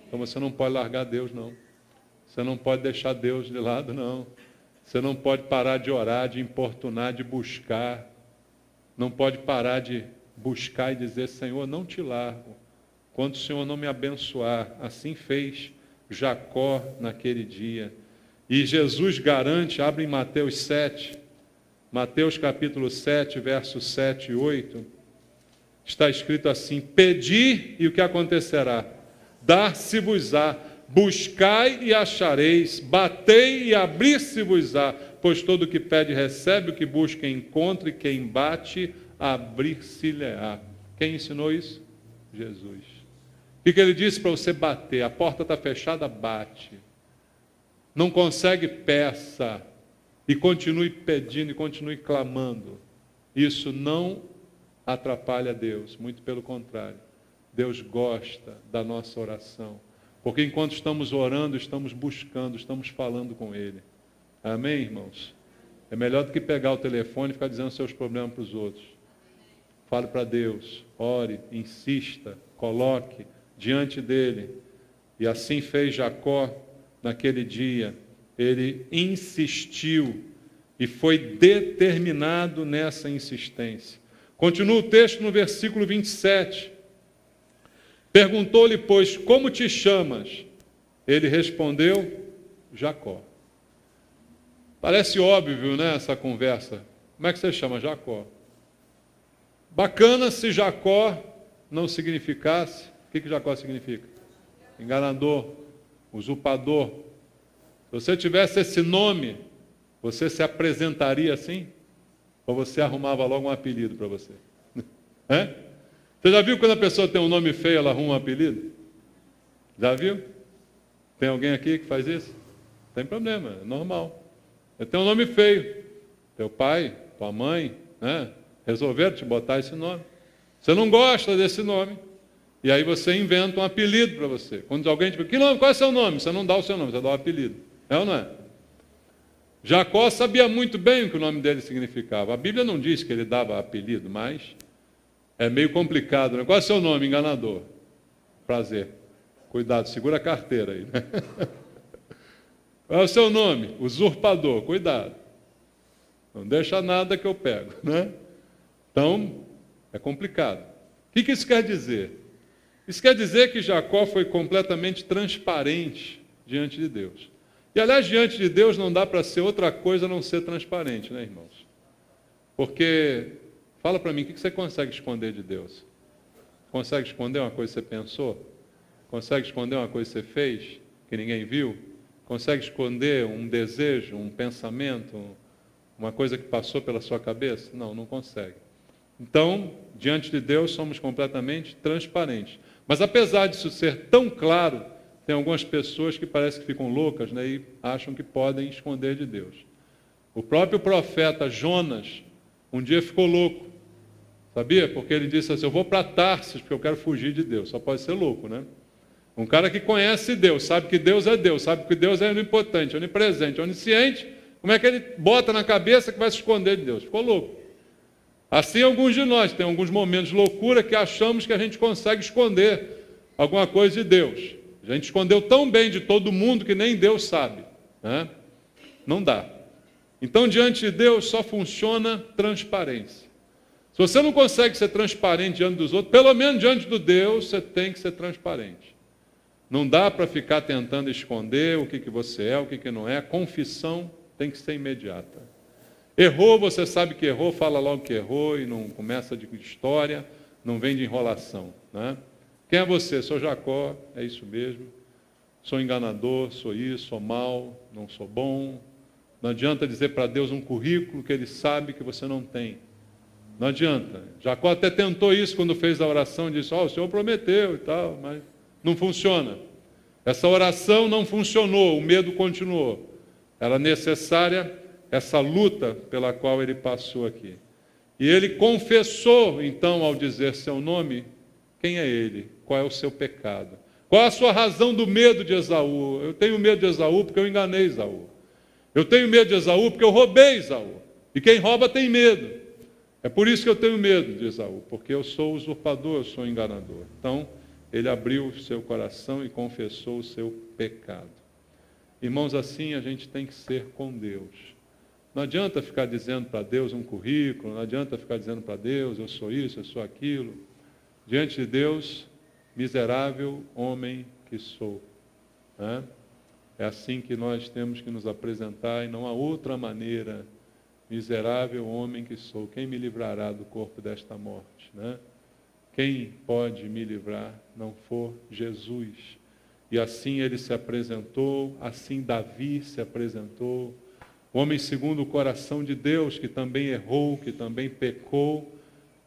Então você não pode largar Deus, não. Você não pode deixar Deus de lado, não. Você não pode parar de orar, de importunar, de buscar. Não pode parar de buscar e dizer: Senhor, não te largo, quando o Senhor não me abençoar. Assim fez Jacó naquele dia. E Jesus garante, abre em Mateus 7, Mateus capítulo 7, versos 7 e 8, está escrito assim: pedi, e o que acontecerá? dar-se-vos-á. Buscai e achareis, batei e abrir-se-vos-á, pois todo o que pede recebe, o que busca encontra, e quem bate, abrir-se-lhe-á. Quem ensinou isso? Jesus. O que ele disse para você bater? A porta está fechada, bate. Não consegue, peça. E continue pedindo e continue clamando. Isso não atrapalha Deus, muito pelo contrário. Deus gosta da nossa oração. Porque enquanto estamos orando, estamos buscando, estamos falando com Ele. Amém, irmãos? É melhor do que pegar o telefone e ficar dizendo seus problemas para os outros. Fale para Deus, ore, insista, coloque diante dEle. E assim fez Jacó naquele dia. Ele insistiu e foi determinado nessa insistência. Continua o texto no versículo 27. Perguntou-lhe, pois, como te chamas? Ele respondeu, Jacó. Parece óbvio, né, essa conversa. Como é que você chama? Jacó. Bacana se Jacó não significasse. O que Jacó significa? Enganador, usurpador. Se você tivesse esse nome, você se apresentaria assim? Ou você arrumava logo um apelido para você? Você já viu quando a pessoa tem um nome feio, ela arruma um apelido? Já viu? Tem alguém aqui que faz isso? Não tem problema, é normal. Eu tenho um nome feio. Teu pai, tua mãe, né? Resolveram te botar esse nome. Você não gosta desse nome. E aí você inventa um apelido para você. Quando alguém te pergunta, que nome, qual é o seu nome? Você não dá o seu nome, você dá o apelido. É ou não é? Jacó sabia muito bem o que o nome dele significava. A Bíblia não diz que ele dava apelido, mas é meio complicado, né? Qual é o seu nome, enganador? Prazer. Cuidado, segura a carteira aí. Né? Qual é o seu nome? Usurpador. Cuidado. Não deixa nada que eu pego, né? Então, é complicado. O que isso quer dizer? Isso quer dizer que Jacó foi completamente transparente diante de Deus. E, aliás, diante de Deus não dá para ser outra coisa a não ser transparente, né, irmãos? Porque, fala para mim, o que você consegue esconder de Deus? Consegue esconder uma coisa que você pensou? Consegue esconder uma coisa que você fez, que ninguém viu? Consegue esconder um desejo, um pensamento, uma coisa que passou pela sua cabeça? Não, não consegue. Então, diante de Deus, somos completamente transparentes. Mas, apesar disso ser tão claro, tem algumas pessoas que parecem que ficam loucas, né, e acham que podem esconder de Deus. O próprio profeta Jonas, um dia ficou louco. Sabia? Porque ele disse assim, eu vou para Tarsis, porque eu quero fugir de Deus. Só pode ser louco, né? Um cara que conhece Deus, sabe que Deus é Deus, sabe que Deus é onipotente, onipresente, onisciente, como é que ele bota na cabeça que vai se esconder de Deus? Ficou louco. Assim, alguns de nós tem alguns momentos de loucura que achamos que a gente consegue esconder alguma coisa de Deus. A gente escondeu tão bem de todo mundo que nem Deus sabe. Né? Não dá. Então, diante de Deus, só funciona transparência. Se você não consegue ser transparente diante dos outros, pelo menos diante do Deus, você tem que ser transparente. Não dá para ficar tentando esconder o que você é, o que não é. Confissão tem que ser imediata. Errou, você sabe que errou, fala logo que errou e não começa de história, não vem de enrolação. Né? Quem é você? Sou Jacó, é isso mesmo. Sou enganador, sou isso, sou mal, não sou bom. Não adianta dizer para Deus um currículo que Ele sabe que você não tem. Não adianta. Jacó até tentou isso quando fez a oração, disse, o Senhor prometeu e tal, mas não funciona. Essa oração não funcionou, o medo continuou. Era necessária essa luta pela qual ele passou aqui. E ele confessou, então, ao dizer seu nome, quem é ele? Qual é o seu pecado? Qual a sua razão do medo de Esaú? Eu tenho medo de Esaú porque eu enganei Esaú. Eu tenho medo de Esaú porque eu roubei Esaú. E quem rouba tem medo. É por isso que eu tenho medo de Esaú, porque eu sou usurpador, eu sou enganador. Então, ele abriu o seu coração e confessou o seu pecado. Irmãos, assim a gente tem que ser com Deus. Não adianta ficar dizendo para Deus um currículo, não adianta ficar dizendo para Deus, eu sou isso, eu sou aquilo. Diante de Deus, miserável homem que sou. Né? É assim que nós temos que nos apresentar e não há outra maneira. Miserável homem que sou, quem me livrará do corpo desta morte? Né? quem pode me livrar não for Jesus? E assim ele se apresentou, assim Davi se apresentou, homem segundo o coração de Deus, que também errou, que também pecou,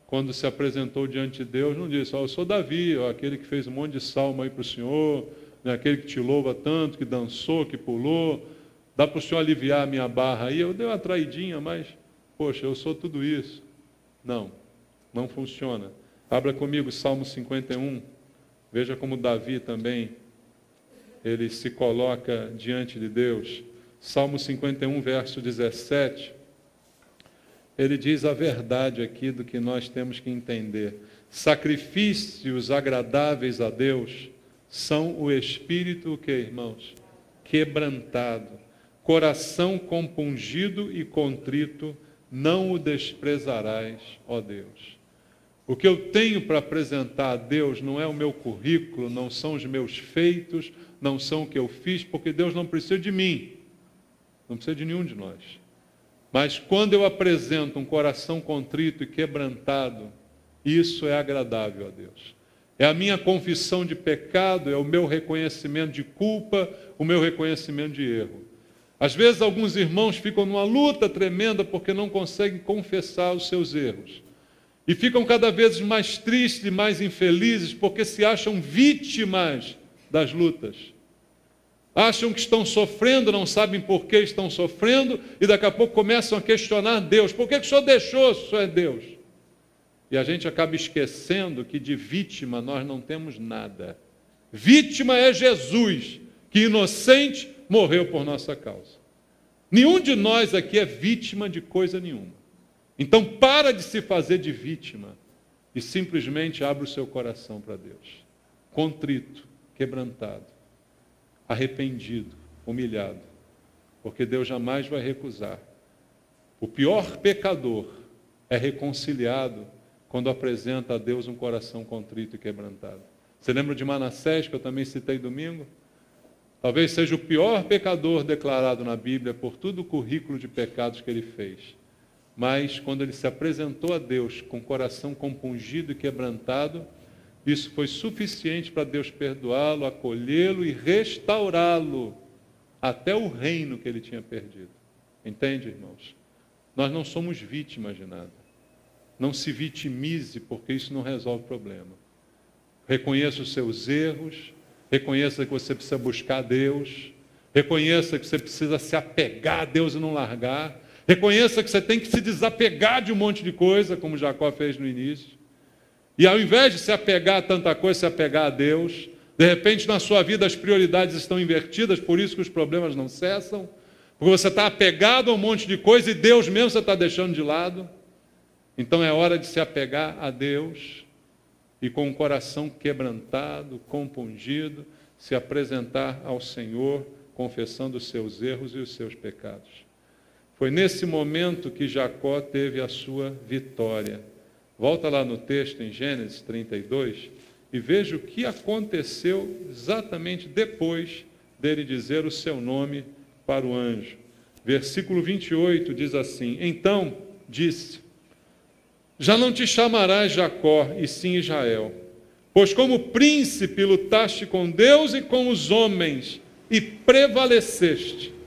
quando se apresentou diante de Deus, não disse, eu sou Davi, aquele que fez um monte de salmo aí para o Senhor, né, aquele que te louva tanto, que dançou, que pulou, dá para o Senhor aliviar a minha barra aí, eu dei uma traidinha, mas, poxa, eu sou tudo isso. Não, não funciona. Abra comigo Salmo 51, veja como Davi também, ele se coloca diante de Deus. Salmo 51, verso 17, ele diz a verdade aqui do que nós temos que entender. Sacrifícios agradáveis a Deus são o espírito, o que, irmãos? Quebrantado. Coração compungido e contrito, não o desprezarás, ó Deus. O que eu tenho para apresentar a Deus não é o meu currículo, não são os meus feitos, não são o que eu fiz, porque Deus não precisa de mim, não precisa de nenhum de nós. Mas quando eu apresento um coração contrito e quebrantado, isso é agradável a Deus. É a minha confissão de pecado, é o meu reconhecimento de culpa, o meu reconhecimento de erro. Às vezes alguns irmãos ficam numa luta tremenda porque não conseguem confessar os seus erros. E ficam cada vez mais tristes e mais infelizes porque se acham vítimas das lutas. Acham que estão sofrendo, não sabem por que estão sofrendo, e daqui a pouco começam a questionar Deus. Por que o Senhor deixou, se o Senhor é Deus? E a gente acaba esquecendo que de vítima nós não temos nada. Vítima é Jesus, que inocente morreu por nossa causa. Nenhum de nós aqui é vítima de coisa nenhuma. Então para de se fazer de vítima e simplesmente abre o seu coração para Deus. Contrito, quebrantado, arrependido, humilhado, porque Deus jamais vai recusar. O pior pecador é reconciliado quando apresenta a Deus um coração contrito e quebrantado. Você lembra de Manassés, que eu também citei domingo? Talvez seja o pior pecador declarado na Bíblia por todo o currículo de pecados que ele fez. Mas quando ele se apresentou a Deus com o coração compungido e quebrantado, isso foi suficiente para Deus perdoá-lo, acolhê-lo e restaurá-lo até o reino que ele tinha perdido. Entende, irmãos? Nós não somos vítimas de nada. Não se vitimize, porque isso não resolve o problema. Reconheça os seus erros, reconheça que você precisa buscar a Deus, reconheça que você precisa se apegar a Deus e não largar, reconheça que você tem que se desapegar de um monte de coisa, como Jacó fez no início. E ao invés de se apegar a tanta coisa, se apegar a Deus, de repente na sua vida as prioridades estão invertidas, por isso que os problemas não cessam, porque você está apegado a um monte de coisa e Deus mesmo você está deixando de lado. Então é hora de se apegar a Deus e com o coração quebrantado, compungido, se apresentar ao Senhor, confessando os seus erros e os seus pecados. Foi nesse momento que Jacó teve a sua vitória. Volta lá no texto, em Gênesis 32, e veja o que aconteceu exatamente depois dele dizer o seu nome para o anjo. Versículo 28 diz assim: Então disse: Já não te chamarás Jacó, e sim Israel, pois como príncipe lutaste com Deus e com os homens, e prevaleceste.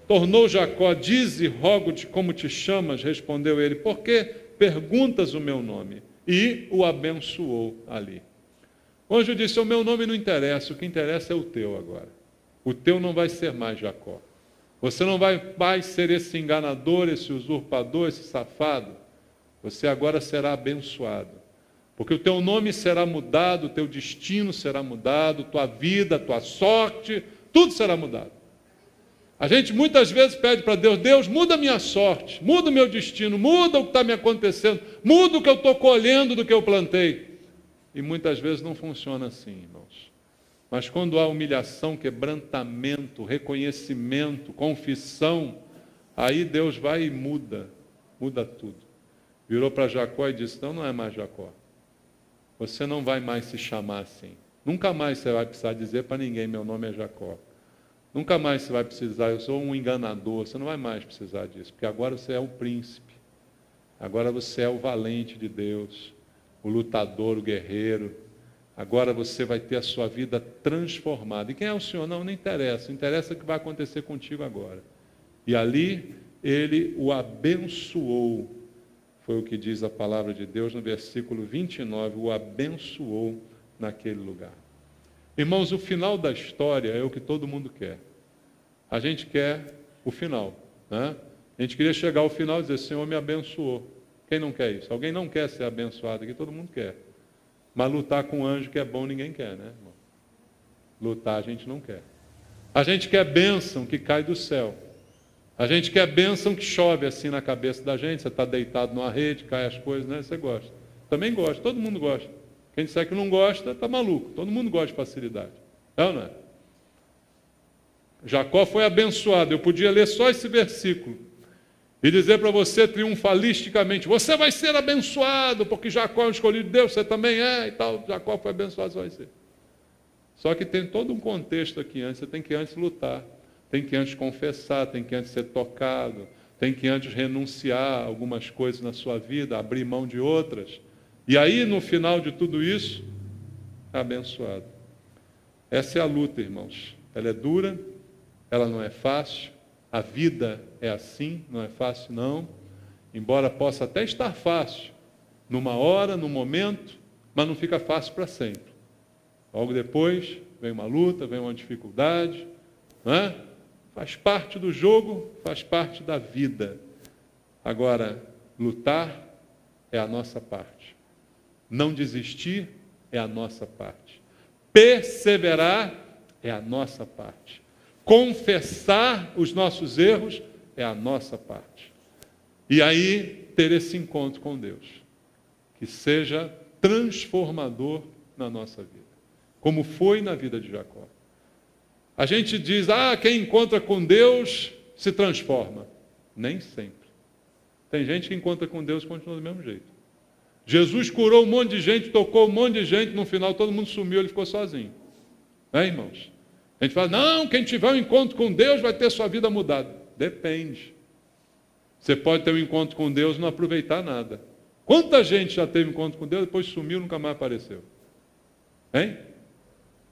Tornou Jacó: Dize, rogo-te, como te chamas? Respondeu ele: Por que perguntas o meu nome? E o abençoou ali. O anjo disse: O meu nome não interessa, o que interessa é o teu agora. O teu não vai ser mais Jacó. Você não vai mais ser esse enganador, esse usurpador, esse safado. Você agora será abençoado. Porque o teu nome será mudado, o teu destino será mudado, tua vida, tua sorte, tudo será mudado. A gente muitas vezes pede para Deus: Deus, muda a minha sorte, muda o meu destino, muda o que está me acontecendo, muda o que eu estou colhendo do que eu plantei. E muitas vezes não funciona assim, irmãos. Mas quando há humilhação, quebrantamento, reconhecimento, confissão, aí Deus vai e muda tudo. Virou para Jacó e disse: Não é mais Jacó. Você não vai mais se chamar assim. Nunca mais você vai precisar dizer para ninguém: Meu nome é Jacó. Nunca mais você vai precisar: Eu sou um enganador. Você não vai mais precisar disso, porque agora você é o príncipe. Agora você é o valente de Deus. o lutador, o guerreiro. Agora você vai ter a sua vida transformada. E quem é o Senhor? Não interessa. Interessa o que vai acontecer contigo agora. E ali ele o abençoou. Foi o que diz a palavra de Deus no versículo 29. O abençoou naquele lugar. Irmãos, o final da história é o que todo mundo quer. A gente quer o final, né? A gente queria chegar ao final e dizer, Senhor me abençoou. Quem não quer isso? Alguém não quer ser abençoado aqui, todo mundo quer. Mas lutar com anjo que é bom, ninguém quer, né, irmão? Lutar a gente não quer. A gente quer bênção que cai do céu. A gente quer bênção que chove assim na cabeça da gente. Você está deitado numa rede, cai as coisas, né? Você gosta. Também gosta, todo mundo gosta. Quem disser que não gosta, está maluco. Todo mundo gosta de facilidade. É ou não é? Jacó foi abençoado. Eu podia ler só esse versículo e dizer para você triunfalisticamente, você vai ser abençoado, porque Jacó é um escolhido de Deus, você também é, e tal. Jacó foi abençoado, você vai ser. Só que tem todo um contexto aqui antes, você tem que antes lutar, tem que antes confessar, tem que antes ser tocado, tem que antes renunciar a algumas coisas na sua vida, abrir mão de outras. E aí, no final de tudo isso, é abençoado. Essa é a luta, irmãos. Ela é dura, ela não é fácil. A vida é assim, não é fácil não. Embora possa até estar fácil, numa hora, num momento, mas não fica fácil para sempre. Logo depois, vem uma luta, vem uma dificuldade, não é? Faz parte do jogo, faz parte da vida. Agora, lutar é a nossa parte. Não desistir é a nossa parte. Perseverar é a nossa parte. Confessar os nossos erros é a nossa parte. E aí, ter esse encontro com Deus, que seja transformador na nossa vida, como foi na vida de Jacó. A gente diz, quem encontra com Deus se transforma. Nem sempre. Tem gente que encontra com Deus e continua do mesmo jeito. Jesus curou um monte de gente, tocou um monte de gente, no final todo mundo sumiu, ele ficou sozinho. Né, irmãos? A gente fala, não, quem tiver um encontro com Deus vai ter sua vida mudada. Depende. Você pode ter um encontro com Deus e não aproveitar nada. Quanta gente já teve um encontro com Deus, depois sumiu, nunca mais apareceu? Hein?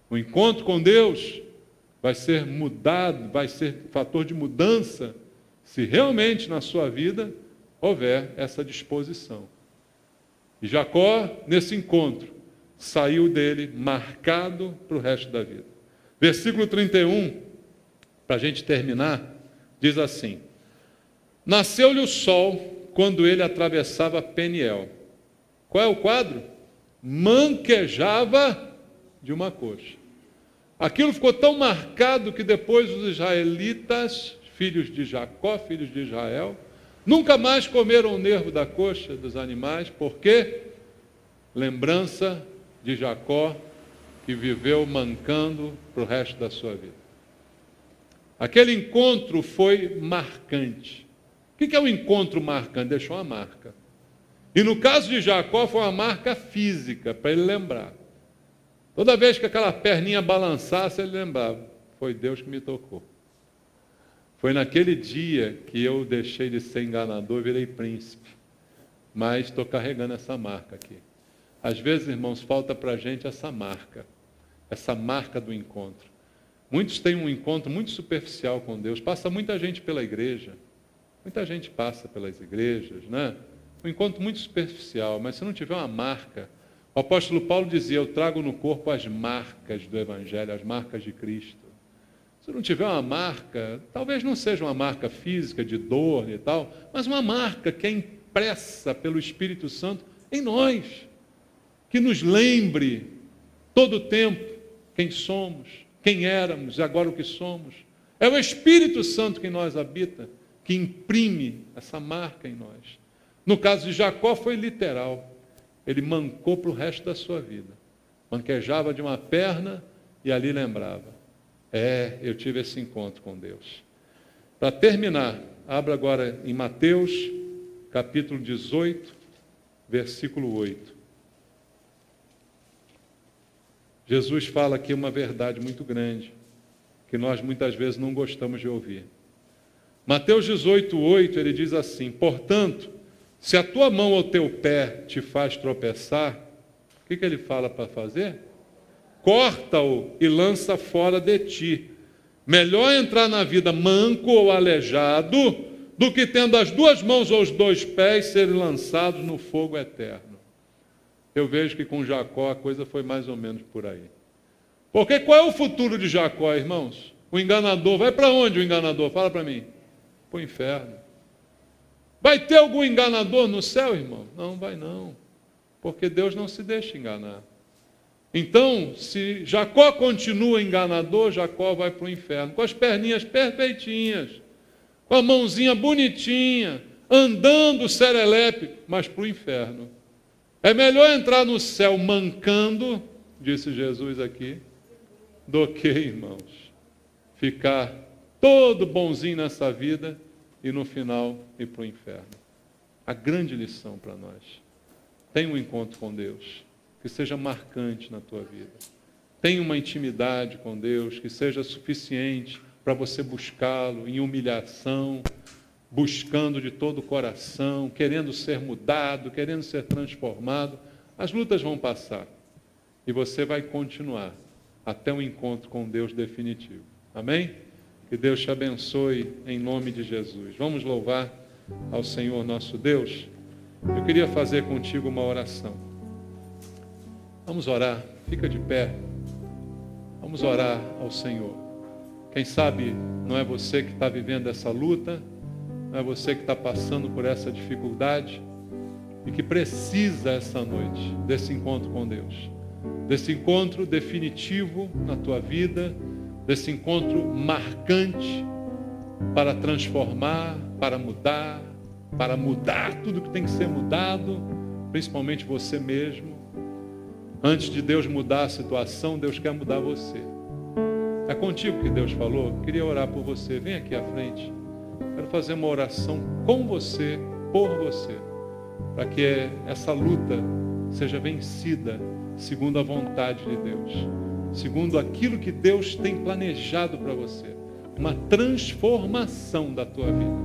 O encontro com Deus vai ser mudado, vai ser fator de mudança, se realmente na sua vida houver essa disposição. E Jacó, nesse encontro, saiu dele marcado para o resto da vida. Versículo 31, para a gente terminar, diz assim: nasceu-lhe o sol quando ele atravessava Peniel. Qual é o quadro? Manquejava de uma coxa. Aquilo ficou tão marcado que depois os israelitas, filhos de Jacó, filhos de Israel, nunca mais comeram o nervo da coxa dos animais, porque lembrança de Jacó, que viveu mancando para o resto da sua vida. Aquele encontro foi marcante. O que é um encontro marcante? Deixou uma marca. E no caso de Jacó foi uma marca física, para ele lembrar. Toda vez que aquela perninha balançasse, ele lembrava, foi Deus que me tocou. Foi naquele dia que eu deixei de ser enganador e virei príncipe. Mas estou carregando essa marca aqui. Às vezes, irmãos, falta para a gente essa marca do encontro. Muitos têm um encontro muito superficial com Deus. Passa muita gente pela igreja. Muita gente passa pelas igrejas, né? Um encontro muito superficial, mas se não tiver uma marca, o apóstolo Paulo dizia, eu trago no corpo as marcas do Evangelho, as marcas de Cristo. Se não tiver uma marca, talvez não seja uma marca física de dor e tal, mas uma marca que é impressa pelo Espírito Santo em nós, que nos lembre todo o tempo quem somos, quem éramos e agora o que somos. É o Espírito Santo que em nós habita, que imprime essa marca em nós. No caso de Jacó foi literal. Ele mancou para o resto da sua vida. Manquejava de uma perna e ali lembrava. Eu tive esse encontro com Deus. Para terminar, abra agora em Mateus, capítulo 18, versículo 8. Jesus fala aqui uma verdade muito grande, que nós muitas vezes não gostamos de ouvir. Mateus 18, 8, ele diz assim, portanto, Se a tua mão ou teu pé te faz tropeçar, o que ele fala para fazer? Corta-o e lança fora de ti. Melhor entrar na vida manco ou aleijado do que tendo as duas mãos ou os dois pés serem lançados no fogo eterno. Eu vejo que com Jacó a coisa foi mais ou menos por aí. Porque qual é o futuro de Jacó, irmãos? O enganador, vai para onde o enganador? Fala para mim. Para o inferno. Vai ter algum enganador no céu, irmão? Não, vai não. Porque Deus não se deixa enganar. Então, se Jacó continua enganador, Jacó vai para o inferno, com as perninhas perfeitinhas, com a mãozinha bonitinha, andando serelepe, mas para o inferno. É melhor entrar no céu mancando, disse Jesus aqui, do que, irmãos, ficar todo bonzinho nessa vida e no final ir para o inferno. A grande lição para nós. Tenha um encontro com Deus que seja marcante na tua vida. Tenha uma intimidade com Deus que seja suficiente para você buscá-lo em humilhação, buscando de todo o coração, querendo ser mudado, querendo ser transformado. As lutas vão passar e você vai continuar até um encontro com Deus definitivo. Amém? Que Deus te abençoe em nome de Jesus. Vamos louvar ao Senhor nosso Deus. Eu queria fazer contigo uma oração. Vamos orar, fica de pé. Vamos orar ao Senhor. Quem sabe não é você que está vivendo essa luta, não é você que está passando por essa dificuldade e que precisa essa noite desse encontro com Deus, desse encontro definitivo na tua vida, desse encontro marcante para transformar, para mudar tudo que tem que ser mudado, principalmente você mesmo. Antes de Deus mudar a situação, Deus quer mudar você. É contigo que Deus falou? Queria orar por você. Vem aqui à frente. Quero fazer uma oração com você, por você, para que essa luta seja vencida segundo a vontade de Deus, segundo aquilo que Deus tem planejado para você. Uma transformação da tua vida,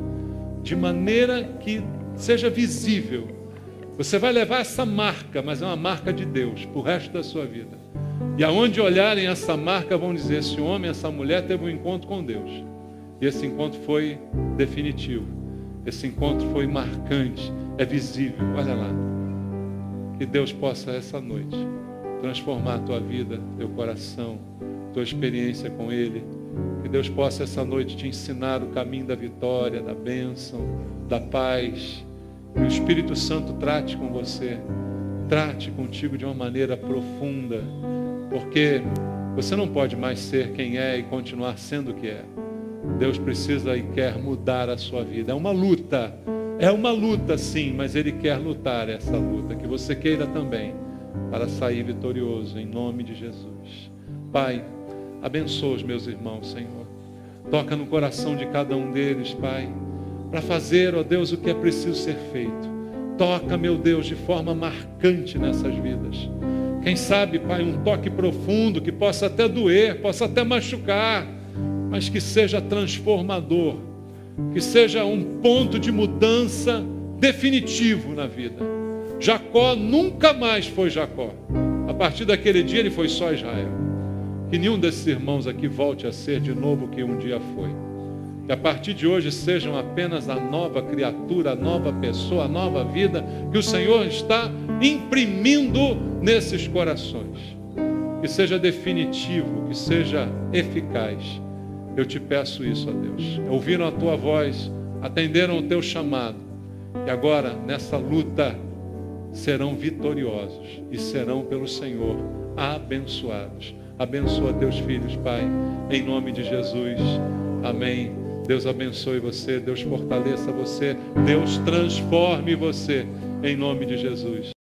de maneira que seja visível. Você vai levar essa marca, mas é uma marca de Deus, para o resto da sua vida. E aonde olharem essa marca, vão dizer, esse homem, essa mulher teve um encontro com Deus. E esse encontro foi definitivo. Esse encontro foi marcante, é visível. Olha lá. Que Deus possa, essa noite, transformar a tua vida, teu coração, tua experiência com Ele. Que Deus possa, essa noite, te ensinar o caminho da vitória, da bênção, da paz. Que o Espírito Santo trate com você, trate contigo de uma maneira profunda, porque você não pode mais ser quem é e continuar sendo o que é. Deus precisa e quer mudar a sua vida. É uma luta sim, mas Ele quer lutar essa luta, que você queira também, para sair vitorioso, em nome de Jesus. Pai, abençoa os meus irmãos, Senhor. Toca no coração de cada um deles, Pai, para fazer, ó Deus, o que é preciso ser feito. Toca, meu Deus, de forma marcante nessas vidas. Quem sabe, Pai, um toque profundo que possa até doer, possa até machucar, mas que seja transformador, que seja um ponto de mudança definitivo na vida. Jacó nunca mais foi Jacó. A partir daquele dia ele foi só Israel. Que nenhum desses irmãos aqui volte a ser de novo o que um dia foi. Que a partir de hoje sejam apenas a nova criatura, a nova pessoa, a nova vida que o Senhor está imprimindo nesses corações. Que seja definitivo, que seja eficaz. Eu te peço isso, ó Deus. Ouviram a tua voz, atenderam o teu chamado. E agora, nessa luta, serão vitoriosos e serão pelo Senhor abençoados. Abençoa teus filhos, Pai, em nome de Jesus. Amém. Deus abençoe você, Deus fortaleça você, Deus transforme você, em nome de Jesus.